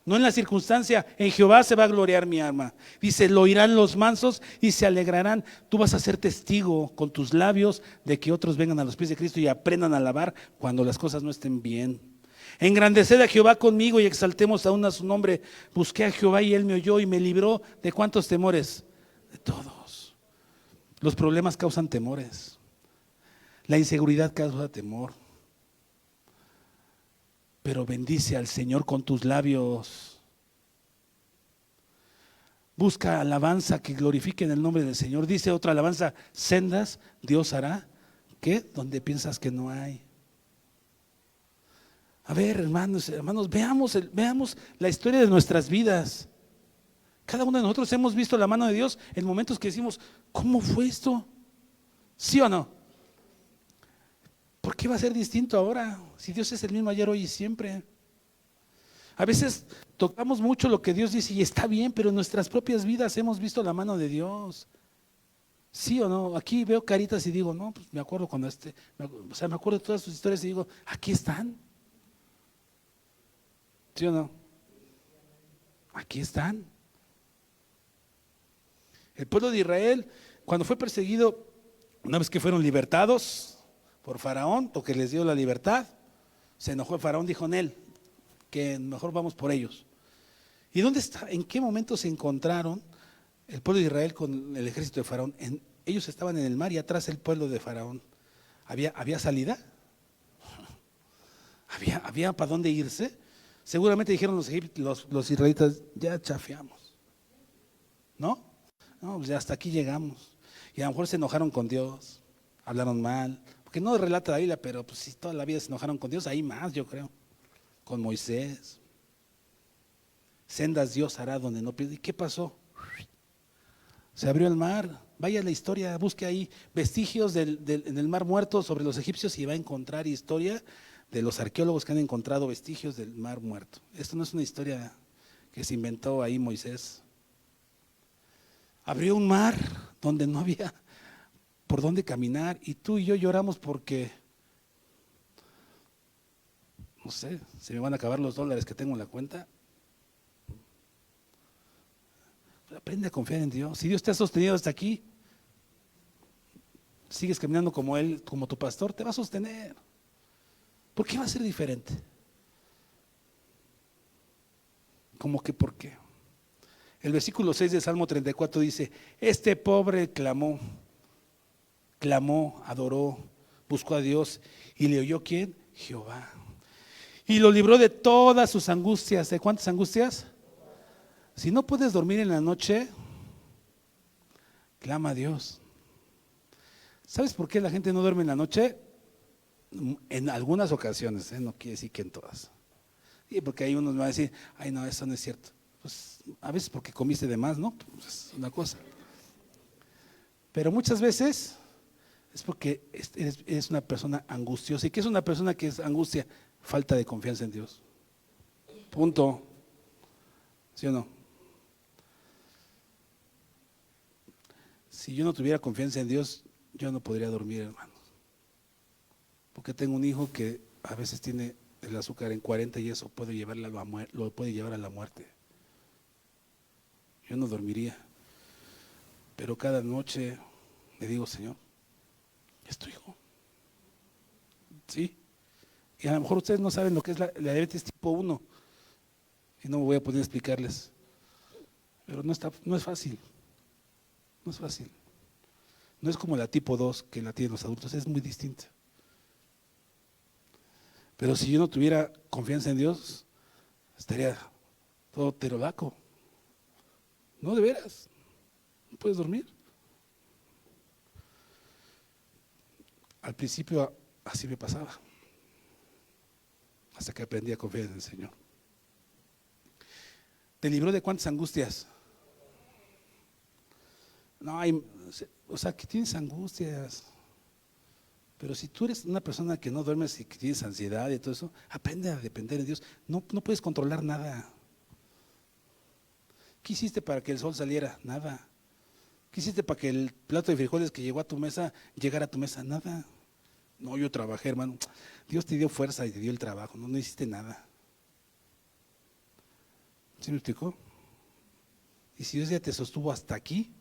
no en la circunstancia, en Jehová se va a gloriar mi alma. Dice: lo oirán los mansos y se alegrarán. Tú vas a ser testigo con tus labios de que otros vengan a los pies de Cristo y aprendan a alabar cuando las cosas no estén bien. Engrandeced a Jehová conmigo y exaltemos aún a su nombre. Busqué a Jehová y Él me oyó y me libró ¿de cuántos temores? De todos. Los problemas causan temores. La inseguridad causa temor. Pero bendice al Señor con tus labios. Busca alabanza que glorifiquen el nombre del Señor. Dice otra alabanza: sendas Dios hará. ¿Qué? Donde piensas que no hay. A ver, hermanos, veamos la historia de nuestras vidas. Cada uno de nosotros hemos visto la mano de Dios en momentos que decimos: ¿cómo fue esto? ¿Sí o no? ¿Por qué va a ser distinto ahora? Si Dios es el mismo ayer, hoy y siempre. A veces tocamos mucho lo que Dios dice y está bien, pero en nuestras propias vidas hemos visto la mano de Dios. ¿Sí o no? Aquí veo caritas y digo: no, pues me acuerdo cuando me acuerdo de todas sus historias y digo: aquí están. ¿Sí o no? Aquí están. El pueblo de Israel, cuando fue perseguido, una vez que fueron libertados por Faraón, porque les dio la libertad, se enojó el Faraón, dijo en él que mejor vamos por ellos. ¿Y dónde está? ¿En qué momento se encontraron El pueblo de Israel con el ejército de Faraón, ellos estaban en el mar y atrás el pueblo de Faraón. ¿Había salida? ¿Había para dónde irse? Seguramente dijeron los israelitas, ya chafeamos. ¿No? No, pues ya hasta aquí llegamos. Y a lo mejor se enojaron con Dios, hablaron mal, porque no relata la Biblia, pero pues si toda la vida se enojaron con Dios, ahí más yo creo, con Moisés. Sendas Dios hará donde no pierde. ¿Y qué pasó? Se abrió el mar. Vaya la historia, busque ahí vestigios en el mar muerto sobre los egipcios y va a encontrar historia de los arqueólogos que han encontrado vestigios del mar muerto. Esto no es una historia que se inventó ahí Moisés. Abrió un mar donde no había por dónde caminar y tú y yo lloramos porque, no sé, se me van a acabar los dólares que tengo en la cuenta. Aprende a confiar en Dios. Si Dios te ha sostenido hasta aquí, sigues caminando como Él, como tu pastor, te va a sostener. ¿Por qué va a ser diferente? ¿Cómo que por qué? El versículo 6 de Salmo 34 dice, este pobre clamó, adoró, buscó a Dios y le oyó ¿quién? Jehová. Y lo libró de todas sus angustias. ¿De cuántas angustias? Si no puedes dormir en la noche, clama a Dios. ¿Sabes por qué la gente no duerme en la noche? En algunas ocasiones, no quiere decir que en todas. Y porque hay unos que van a decir, ay no, eso no es cierto. Pues a veces porque comiste de más, ¿no? Pues es una cosa. Pero muchas veces es porque eres una persona angustiosa. ¿Y qué es una persona que es angustia? Falta de confianza en Dios. Punto. ¿Sí o no? Si yo no tuviera confianza en Dios, yo no podría dormir, hermanos. Porque tengo un hijo que a veces tiene el azúcar en 40 y eso puede lo puede llevar a la muerte. Yo no dormiría. Pero cada noche le digo, Señor, es tu hijo. ¿Sí? Y a lo mejor ustedes no saben lo que es la diabetes tipo 1. Y no me voy a poder explicarles. Pero no es fácil. No es fácil. No es como la tipo 2 que la tienen los adultos, es muy distinta. Pero si yo no tuviera confianza en Dios, estaría todo terolaco. No, de veras. No puedes dormir. Al principio así me pasaba. Hasta que aprendí a confiar en el Señor. ¿Te libró de cuántas angustias? No hay, o sea, que tienes angustias. Pero si tú eres una persona que no duermes y que tienes ansiedad y todo eso, aprende a depender de Dios. No puedes controlar nada. ¿Qué hiciste para que el sol saliera? Nada. ¿Qué hiciste para que el plato de frijoles que llegó a tu mesa llegara a tu mesa? Nada. No, yo trabajé, hermano. Dios te dio fuerza y te dio el trabajo. No hiciste nada. ¿Sí me explicó? Y si Dios ya te sostuvo hasta aquí,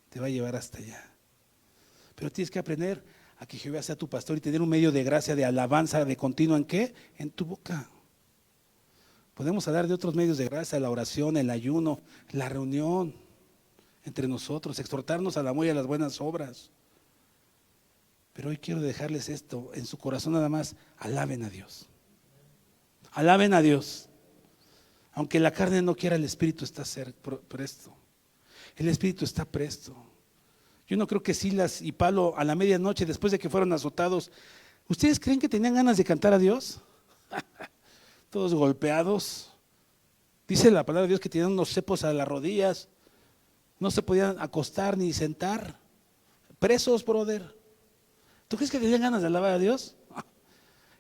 te va a llevar hasta allá. Pero tienes que aprender a que Jehová sea tu pastor y tener un medio de gracia, de alabanza, de continuo, ¿en qué? En tu boca. Podemos hablar de otros medios de gracia, la oración, el ayuno, la reunión entre nosotros, exhortarnos al amor y a las buenas obras. Pero hoy quiero dejarles esto en su corazón nada más, alaben a Dios. Alaben a Dios. Aunque la carne no quiera, el Espíritu está presto. El Espíritu está presto. Yo no creo que Silas y Pablo a la medianoche, después de que fueron azotados, ¿ustedes creen que tenían ganas de cantar a Dios? Todos golpeados. Dice la palabra de Dios que tenían unos cepos a las rodillas. No se podían acostar ni sentar. Presos, brother. ¿Tú crees que tenían ganas de alabar a Dios?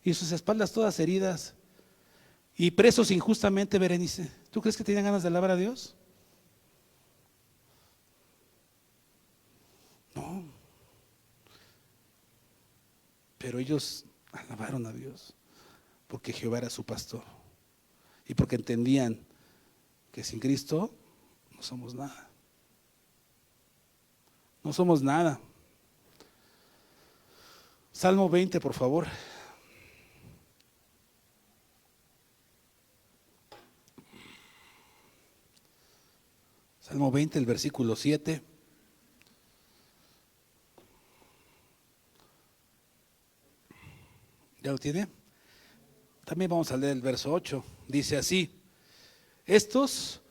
Y sus espaldas todas heridas. Y presos injustamente, Berenice. ¿Tú crees que tenían ganas de alabar a Dios? No. Pero ellos alabaron a Dios porque Jehová era su pastor y porque entendían que sin Cristo no somos nada. No somos nada. Salmo 20, por favor. Salmo 20, el versículo 7. ¿Ya lo tiene? También vamos a leer el verso 8. Dice así: estos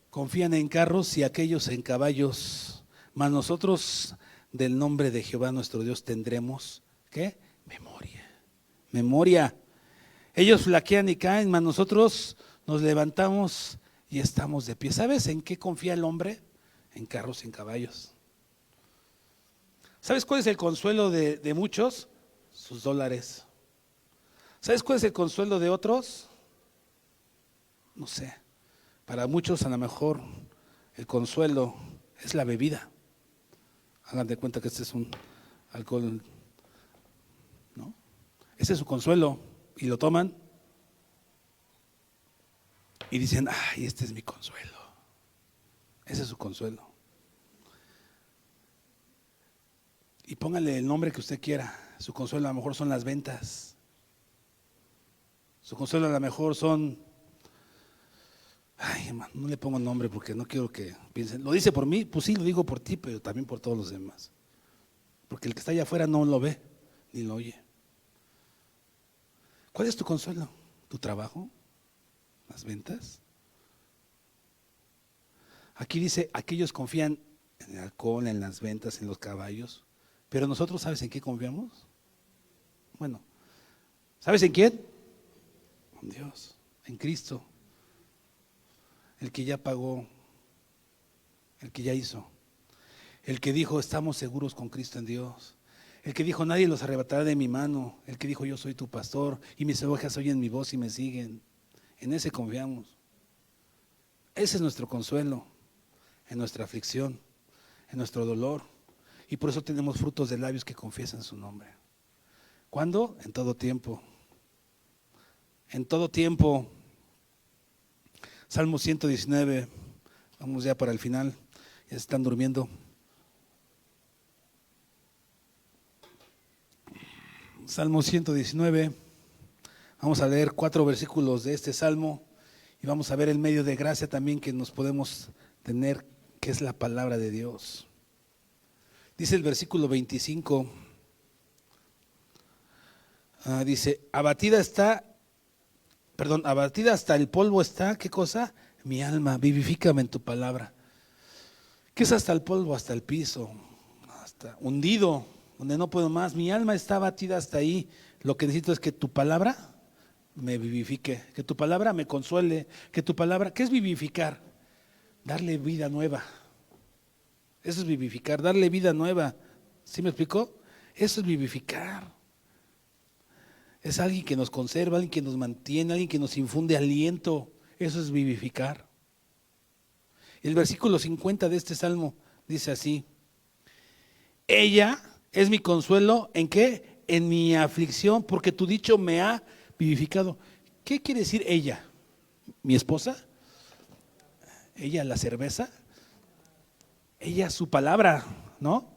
confían en carros y aquellos en caballos, mas nosotros del nombre de Jehová nuestro Dios tendremos, ¿qué? Memoria. Memoria. Ellos flaquean y caen, mas nosotros nos levantamos y estamos de pie. ¿Sabes en qué confía el hombre? En carros y en caballos. ¿Sabes cuál es el consuelo de muchos? Sus dólares. ¿Sabes cuál es el consuelo de otros? No sé. Para muchos a lo mejor el consuelo es la bebida. Hagan de cuenta que este es un alcohol, ¿no? Ese es su consuelo y lo toman y dicen, ay, este es mi consuelo. Ese es su consuelo. Y póngale el nombre que usted quiera. Su consuelo a lo mejor son las ventas. Su consuelo a lo mejor son, ay, hermano, no le pongo nombre porque no quiero que piensen. ¿Lo dice por mí? Pues sí, lo digo por ti, pero también por todos los demás. Porque el que está allá afuera no lo ve ni lo oye. ¿Cuál es tu consuelo? ¿Tu trabajo? ¿Las ventas? Aquí dice, aquellos confían en el alcohol, en las ventas, en los caballos. Pero nosotros, ¿sabes en qué confiamos? Bueno, ¿sabes en quién? En Dios, en Cristo. El que ya pagó, el que ya hizo. El que dijo, estamos seguros con Cristo en Dios. El que dijo, nadie los arrebatará de mi mano. El que dijo, yo soy tu pastor y mis ovejas oyen mi voz y me siguen. En ese confiamos. Ese es nuestro consuelo, en nuestra aflicción, en nuestro dolor. Y por eso tenemos frutos de labios que confiesan su nombre. ¿Cuándo? En todo tiempo. En todo tiempo. Salmo 119. Vamos ya para el final. Ya se están durmiendo. Salmo 119. Vamos a leer 4 versículos de este salmo y vamos a ver el medio de gracia también que nos podemos tener, que es la palabra de Dios. Dice el versículo 25, dice, abatida hasta el polvo está, ¿qué cosa? Mi alma, vivifícame en tu palabra. ¿Qué es hasta el polvo? Hasta el piso, hasta hundido, donde no puedo más. Mi alma está abatida hasta ahí. Lo que necesito es que tu palabra me vivifique, que tu palabra me consuele, que tu palabra, ¿qué es vivificar? Darle vida nueva. Eso es vivificar, darle vida nueva. ¿Sí me explicó? Eso es vivificar. Es alguien que nos conserva, alguien que nos mantiene, alguien que nos infunde aliento. Eso es vivificar. El versículo 50 de este salmo dice así: ella es mi consuelo, ¿en qué? En mi aflicción, porque tu dicho me ha vivificado. ¿Qué quiere decir ella? ¿Mi esposa? ¿Ella la cerveza? Ella su palabra, ¿no?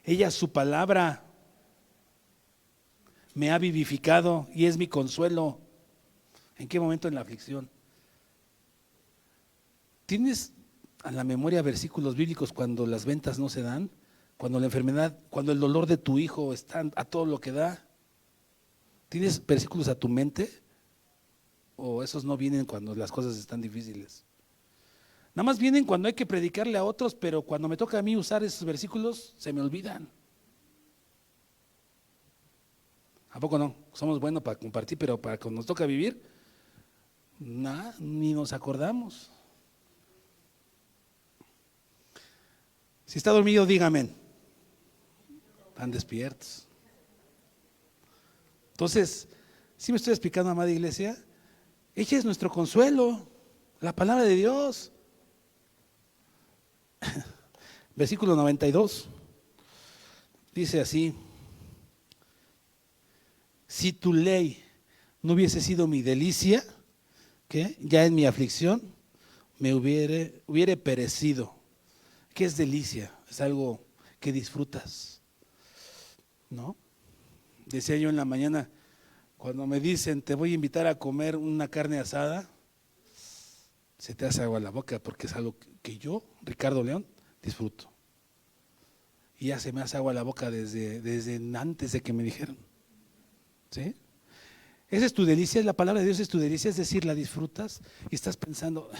Ella su palabra me ha vivificado y es mi consuelo. ¿En qué momento? En la aflicción. ¿Tienes a la memoria versículos bíblicos cuando las ventas no se dan? Cuando la enfermedad, cuando el dolor de tu hijo está a todo lo que da. ¿Tienes versículos a tu mente? ¿O esos no vienen cuando las cosas están difíciles? Nada más vienen cuando hay que predicarle a otros, pero cuando me toca a mí usar esos versículos, se me olvidan. ¿A poco no? Somos buenos para compartir, pero para cuando nos toca vivir, nada, ni nos acordamos. Si está dormido, dígame. Están despiertos. Entonces, ¿sí me estoy explicando, amada iglesia? Ella es nuestro consuelo, la palabra de Dios. Versículo 92 dice así: si tu ley no hubiese sido mi delicia, ¿qué? Ya en mi aflicción me hubiere perecido. ¿Qué es delicia? Es algo que disfrutas, ¿no? Decía yo en la mañana, cuando me dicen te voy a invitar a comer una carne asada, se te hace agua la boca porque es algo que yo, Ricardo León, disfruto. Y ya se me hace agua la boca desde antes de que me dijeron. ¿Sí? Esa es tu delicia, la palabra de Dios es tu delicia, es decir, la disfrutas y estás pensando,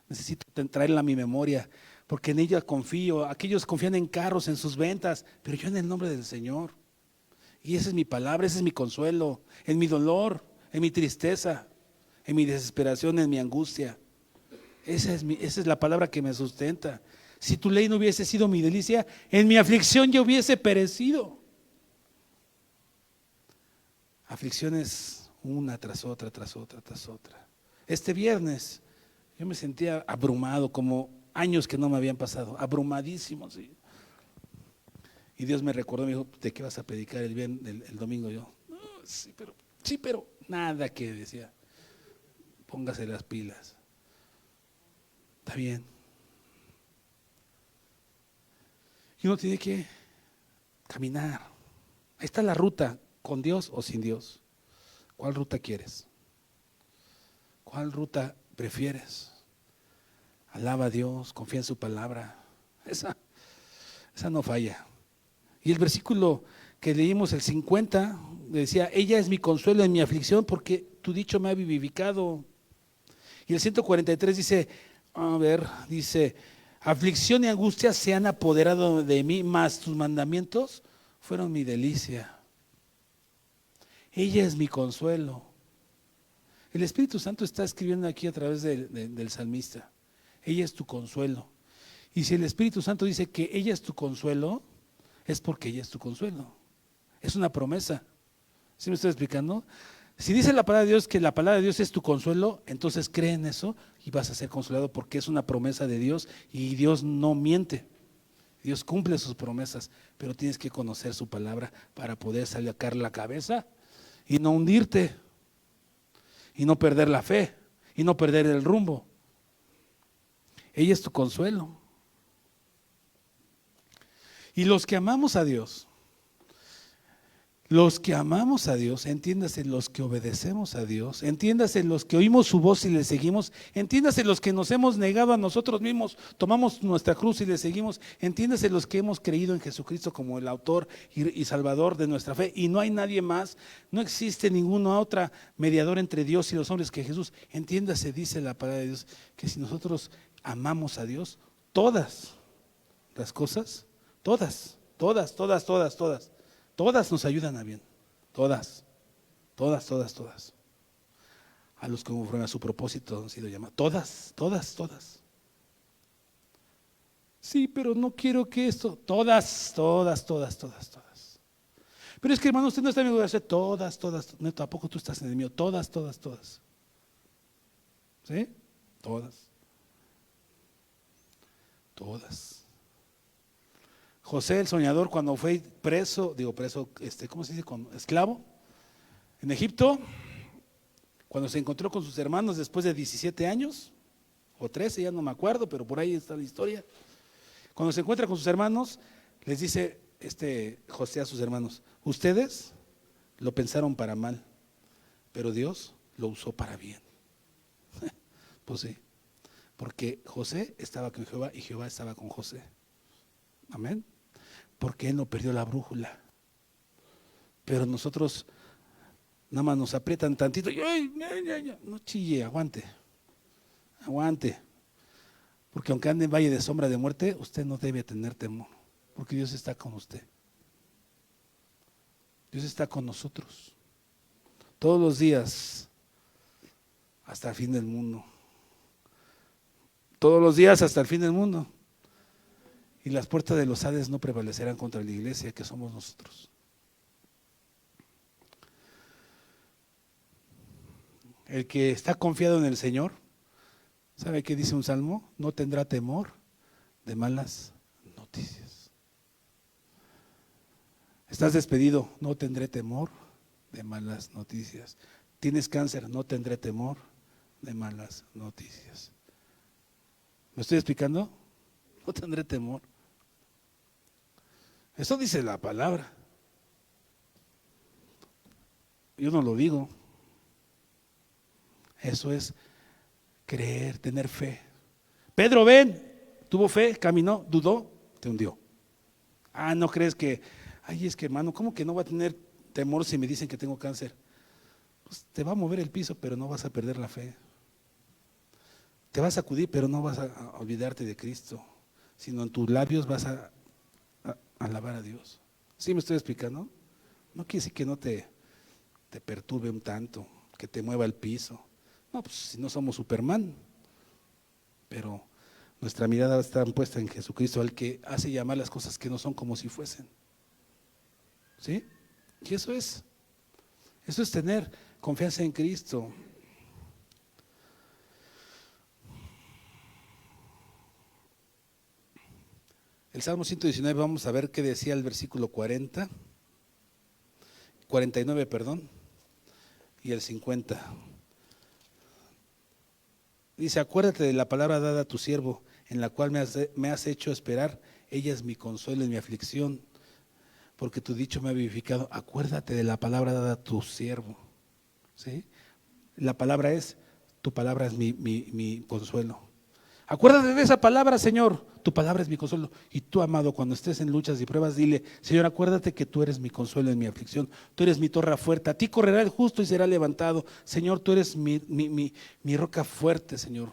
necesito traerla a mi memoria, porque en ella confío. Aquellos confían en carros, en sus ventas, pero yo en el nombre del Señor. Y esa es mi palabra, ese es mi consuelo, en mi dolor, en mi tristeza, en mi desesperación, en mi angustia. Esa es la palabra que me sustenta. Si tu ley no hubiese sido mi delicia, en mi aflicción yo hubiese perecido. Aflicciones una tras otra, tras otra, tras otra. Este viernes yo me sentía abrumado, como años que no me habían pasado, abrumadísimo, sí. Y Dios me recordó, me dijo, ¿de qué vas a predicar el domingo? Yo, no, sí, pero nada que decía, póngase las pilas. Está bien. Y uno tiene que caminar. Ahí está la ruta, con Dios o sin Dios. ¿Cuál ruta quieres? ¿Cuál ruta prefieres? Alaba a Dios, confía en su palabra. Esa no falla. Y el versículo que leímos, el 50, decía, ella es mi consuelo en mi aflicción porque tu dicho me ha vivificado. Y el 143 dice, dice, aflicción y angustia se han apoderado de mí, mas tus mandamientos fueron mi delicia. Ella es mi consuelo. El Espíritu Santo está escribiendo aquí a través del salmista. Ella es tu consuelo. Y si el Espíritu Santo dice que ella es tu consuelo, es porque ella es tu consuelo. Es una promesa. ¿Sí me estoy explicando? Si dice la palabra de Dios que la palabra de Dios es tu consuelo, entonces cree en eso y vas a ser consolado porque es una promesa de Dios y Dios no miente. Dios cumple sus promesas, pero tienes que conocer su palabra para poder sacar la cabeza y no hundirte y no perder la fe y no perder el rumbo. Ella es tu consuelo. Y los que amamos a Dios, entiéndase los que obedecemos a Dios, entiéndase los que oímos su voz y le seguimos, entiéndase los que nos hemos negado a nosotros mismos, tomamos nuestra cruz y le seguimos, entiéndase los que hemos creído en Jesucristo como el autor y salvador de nuestra fe, y no hay nadie más, no existe ninguna otra mediador entre Dios y los hombres que Jesús. Entiéndase, dice la palabra de Dios, que si nosotros amamos a Dios, todas las cosas, todas nos ayudan a bien, todas. A los que conforme a su propósito han sido llamados, todas. Sí, pero no quiero que esto, todas. Pero es que hermano, usted no está en mi lugar, todas, no, tampoco tú estás en el mío, todas. ¿Sí? Todas. José el soñador cuando fue preso, ¿cómo se dice? Esclavo en Egipto, cuando se encontró con sus hermanos después de 17 años, o 13, ya no me acuerdo, pero por ahí está la historia. Cuando se encuentra con sus hermanos, les dice José a sus hermanos, ustedes lo pensaron para mal, pero Dios lo usó para bien. Pues sí, porque José estaba con Jehová y Jehová estaba con José. Amén. Porque él no perdió la brújula. Pero nosotros nada más nos aprietan tantito y no chille, aguante. Porque aunque ande en valle de sombra de muerte, usted no debe tener temor, porque Dios está con usted. Dios está con nosotros todos los días hasta el fin del mundo. Todos los días hasta el fin del mundo. Y las puertas de los Hades no prevalecerán contra la iglesia que somos nosotros. El que está confiado en el Señor, ¿sabe qué dice un salmo? No tendrá temor de malas noticias. Estás despedido, no tendré temor de malas noticias. Tienes cáncer, no tendré temor de malas noticias. ¿Me estoy explicando? No tendré temor. Eso dice la palabra. Yo no lo digo. Eso es Creer, tener fe. Pedro, ven, tuvo fe, caminó, dudó, te hundió. Ah, ¿no crees que, ay, es que hermano, ¿cómo que no va a tener temor si me dicen que tengo cáncer? Pues te va a mover el piso, pero no vas a perder la fe. Te vas a sacudir, pero no vas a olvidarte de Cristo, sino en tus labios vas a alabar a Dios. ¿Sí me estoy explicando? No quiere decir que no te perturbe un tanto, que te mueva el piso. No, pues si no somos Superman, pero nuestra mirada está puesta en Jesucristo, al que hace llamar las cosas que no son como si fuesen. ¿Sí? Y eso es tener confianza en Cristo. El Salmo 119, vamos a ver qué decía el versículo 49, perdón, y el 50. Dice: acuérdate de la palabra dada a tu siervo, en la cual me has hecho esperar. Ella es mi consuelo en mi aflicción, porque tu dicho me ha vivificado. Acuérdate de la palabra dada a tu siervo. ¿Sí? La palabra es, tu palabra es mi consuelo. Acuérdate de esa palabra, Señor, tu palabra es mi consuelo. Y tú, amado, cuando estés en luchas y pruebas, dile: Señor, acuérdate que tú eres mi consuelo en mi aflicción, tú eres mi torre fuerte, a ti correrá el justo y será levantado. Señor, tú eres mi roca fuerte, Señor.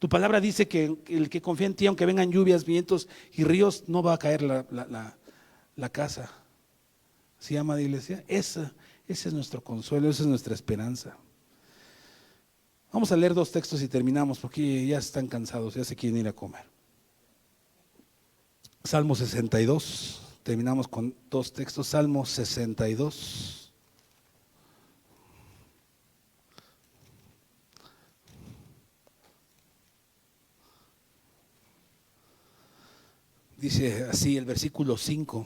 Tu palabra dice que el que confía en ti, aunque vengan lluvias, vientos y ríos, no va a caer la casa. ¿Sí, amada iglesia? Ese es nuestro consuelo, esa es nuestra esperanza. Vamos a leer 2 textos y terminamos, porque ya están cansados, ya se quieren ir a comer. Salmo 62, terminamos con 2 textos. Salmo 62. Dice así el versículo 5.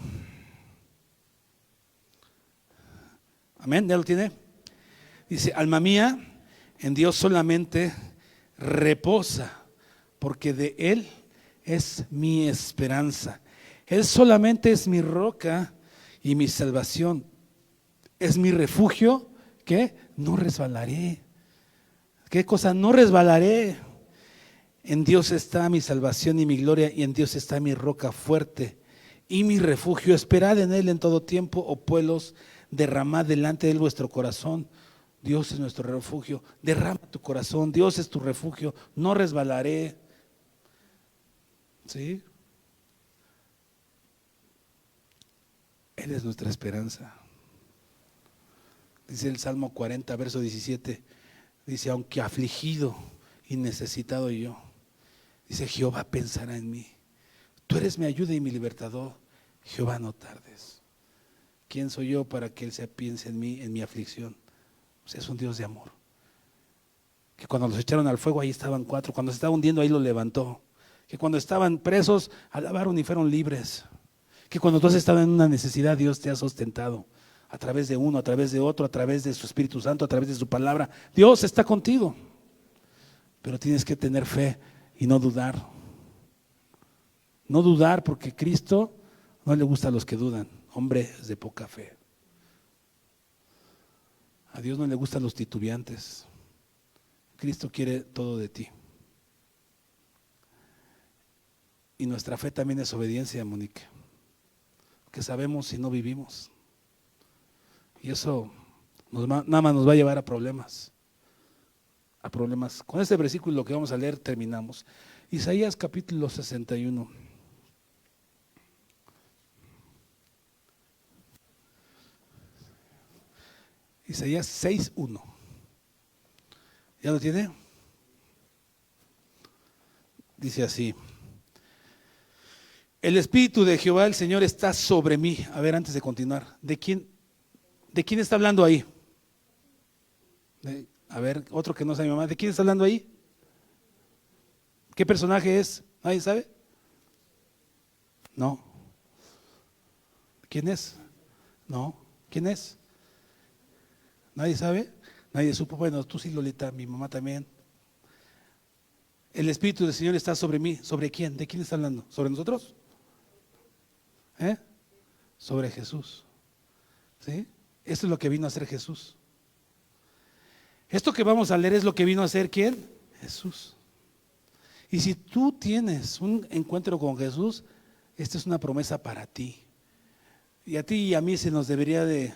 Amén, ¿ya lo tiene? Dice: alma mía, en Dios solamente reposa, porque de Él es mi esperanza. Él solamente es mi roca y mi salvación. Es mi refugio, que no resbalaré. ¿Qué cosa? No resbalaré. En Dios está mi salvación y mi gloria, y en Dios está mi roca fuerte y mi refugio. Esperad en Él en todo tiempo, oh pueblos, derramad delante de Él vuestro corazón. Dios es nuestro refugio. Derrama tu corazón, Dios es tu refugio. No resbalaré. ¿Sí? Él es nuestra esperanza. Dice el Salmo 40, verso 17. Dice: aunque afligido y necesitado yo, dice, Jehová pensará en mí. Tú eres mi ayuda y mi libertador. Jehová, no tardes. ¿Quién soy yo para que Él se piense en mí, en mi aflicción? O sea, es un Dios de amor. Que cuando los echaron al fuego, ahí estaban 4. Cuando se estaba hundiendo, ahí los levantó. Que cuando estaban presos, alabaron y fueron libres. Que cuando tú has estado en una necesidad, Dios te ha sustentado. A través de uno, a través de otro, a través de su Espíritu Santo, a través de su palabra. Dios está contigo. Pero tienes que tener fe y no dudar. No dudar, porque Cristo no le gusta a los que dudan, hombres de poca fe. A Dios no le gustan los titubeantes. Cristo quiere todo de ti. Y nuestra fe también es obediencia, Monique, que sabemos si no vivimos. Y eso nada más nos va a llevar a problemas. A problemas. Con este versículo que vamos a leer terminamos. Isaías capítulo 61. Isaías 6:1. ¿Ya lo tiene? Dice así: el Espíritu de Jehová el Señor está sobre mí. A ver, antes de continuar, ¿de quién está hablando ahí? A ver, otro que no sabe mi mamá, ¿de quién está hablando ahí? ¿Qué personaje es? ¿Nadie sabe? No. ¿Quién es? No. ¿Quién es? ¿Nadie sabe? Nadie supo. Bueno, tú sí, Lolita, mi mamá también. El Espíritu del Señor está sobre mí. ¿Sobre quién? ¿De quién está hablando? ¿Sobre nosotros? Sobre Jesús. ¿Sí? Esto es lo que vino a hacer Jesús. Esto que vamos a leer es lo que vino a hacer ¿quién? Jesús. Y si tú tienes un encuentro con Jesús, esta es una promesa para ti. Y a ti y a mí se nos debería de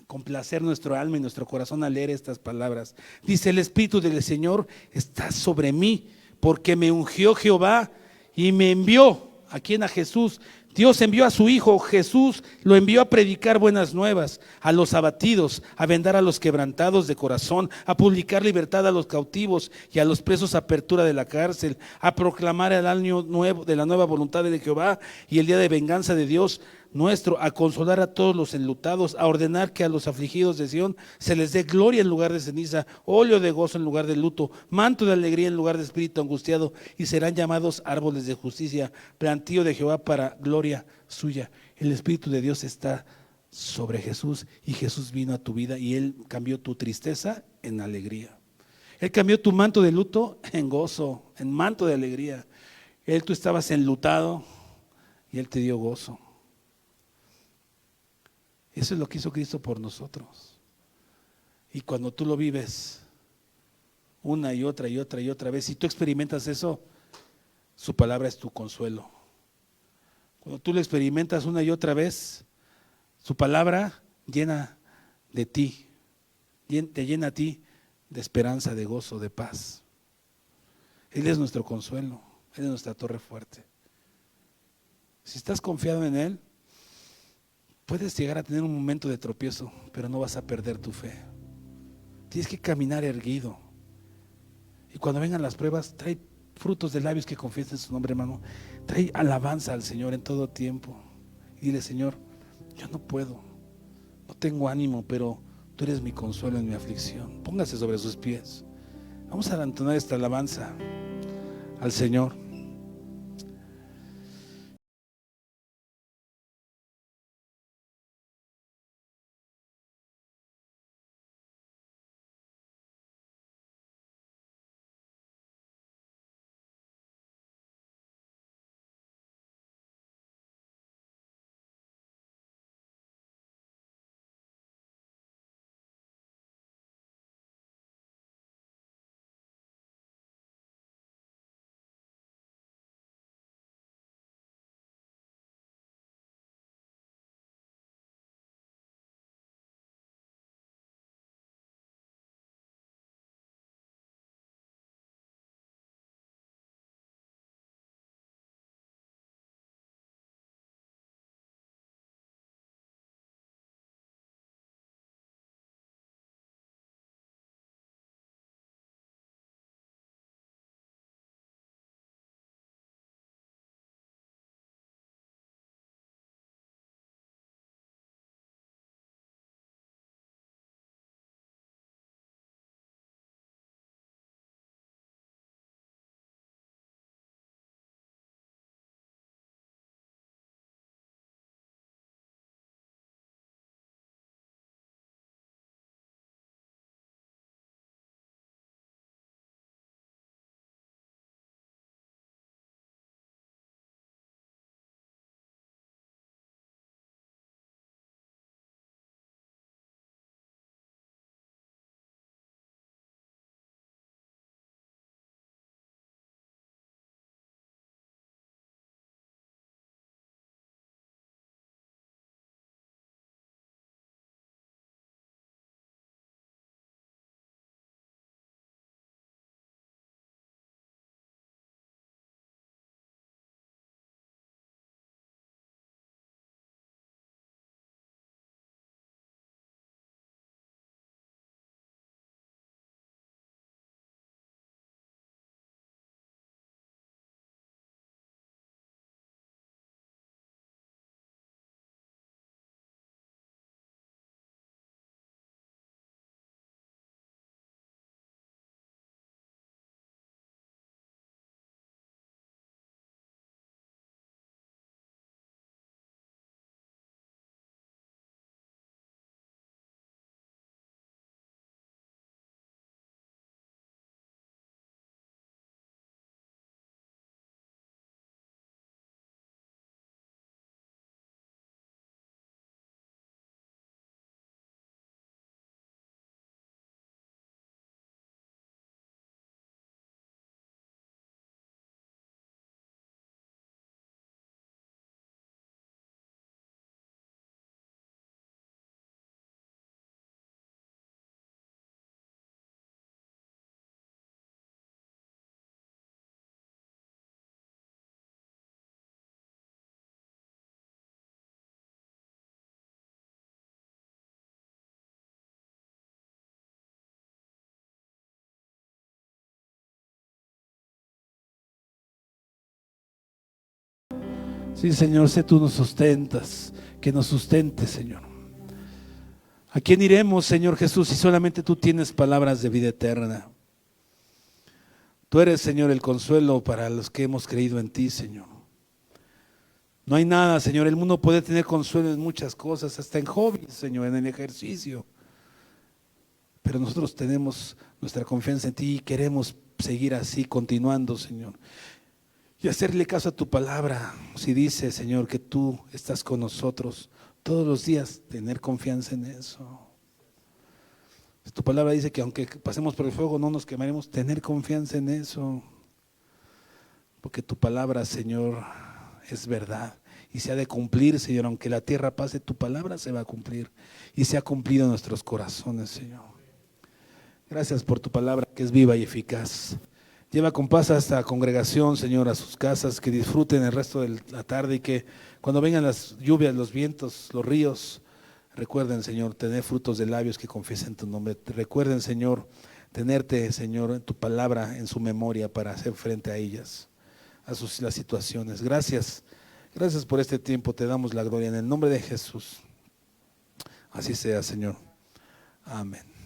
complacer nuestro alma y nuestro corazón al leer estas palabras. Dice: el Espíritu del Señor está sobre mí, porque me ungió Jehová y me envió. ¿A quién? A Jesús. Dios envió a su Hijo, Jesús lo envió a predicar buenas nuevas a los abatidos, a vendar a los quebrantados de corazón, a publicar libertad a los cautivos y a los presos apertura de la cárcel, a proclamar el año nuevo de la nueva voluntad de Jehová y el día de venganza de Dios nuestro, a consolar a todos los enlutados, a ordenar que a los afligidos de Sión se les dé gloria en lugar de ceniza, óleo de gozo en lugar de luto, manto de alegría en lugar de espíritu angustiado, y serán llamados árboles de justicia, plantío de Jehová para gloria suya. El Espíritu de Dios está sobre Jesús, y Jesús vino a tu vida y Él cambió tu tristeza en alegría. Él cambió tu manto de luto en gozo, en manto de alegría. Tú estabas enlutado y Él te dio gozo. Eso es lo que hizo Cristo por nosotros. Y cuando tú lo vives una y otra y otra y otra vez, si tú experimentas eso, su palabra es tu consuelo. Cuando tú lo experimentas una y otra vez, su palabra llena de ti, te llena a ti de esperanza, de gozo, de paz. Él es nuestro consuelo, Él es nuestra torre fuerte. Si estás confiado en Él, puedes llegar a tener un momento de tropiezo, pero no vas a perder tu fe. Tienes que caminar erguido. Y cuando vengan las pruebas, trae frutos de labios que confiesen su nombre, hermano. Trae alabanza al Señor en todo tiempo. Y dile: Señor, yo no puedo, no tengo ánimo, pero tú eres mi consuelo en mi aflicción. Póngase sobre sus pies. Vamos a entonar esta alabanza al Señor. Sí, Señor, sé tú nos sustentas, que nos sustentes, Señor. ¿A quién iremos, Señor Jesús, si solamente tú tienes palabras de vida eterna? Tú eres, Señor, el consuelo para los que hemos creído en ti, Señor. No hay nada, Señor, el mundo puede tener consuelo en muchas cosas, hasta en hobbies, Señor, en el ejercicio. Pero nosotros tenemos nuestra confianza en ti y queremos seguir así, continuando, Señor. Y hacerle caso a tu palabra. Si dice, Señor, que tú estás con nosotros todos los días, tener confianza en eso. Tu palabra dice que aunque pasemos por el fuego no nos quemaremos, tener confianza en eso. Porque tu palabra, Señor, es verdad y se ha de cumplir, Señor. Aunque la tierra pase, tu palabra se va a cumplir y se ha cumplido en nuestros corazones, Señor. Gracias por tu palabra que es viva y eficaz. Lleva con paz a esta congregación, Señor, a sus casas, que disfruten el resto de la tarde y que cuando vengan las lluvias, los vientos, los ríos, recuerden, Señor, tener frutos de labios que confiesen tu nombre. Recuerden, Señor, tenerte, Señor, en tu palabra, en su memoria para hacer frente a ellas, a las situaciones. Gracias, gracias por este tiempo, te damos la gloria en el nombre de Jesús. Así sea, Señor. Amén.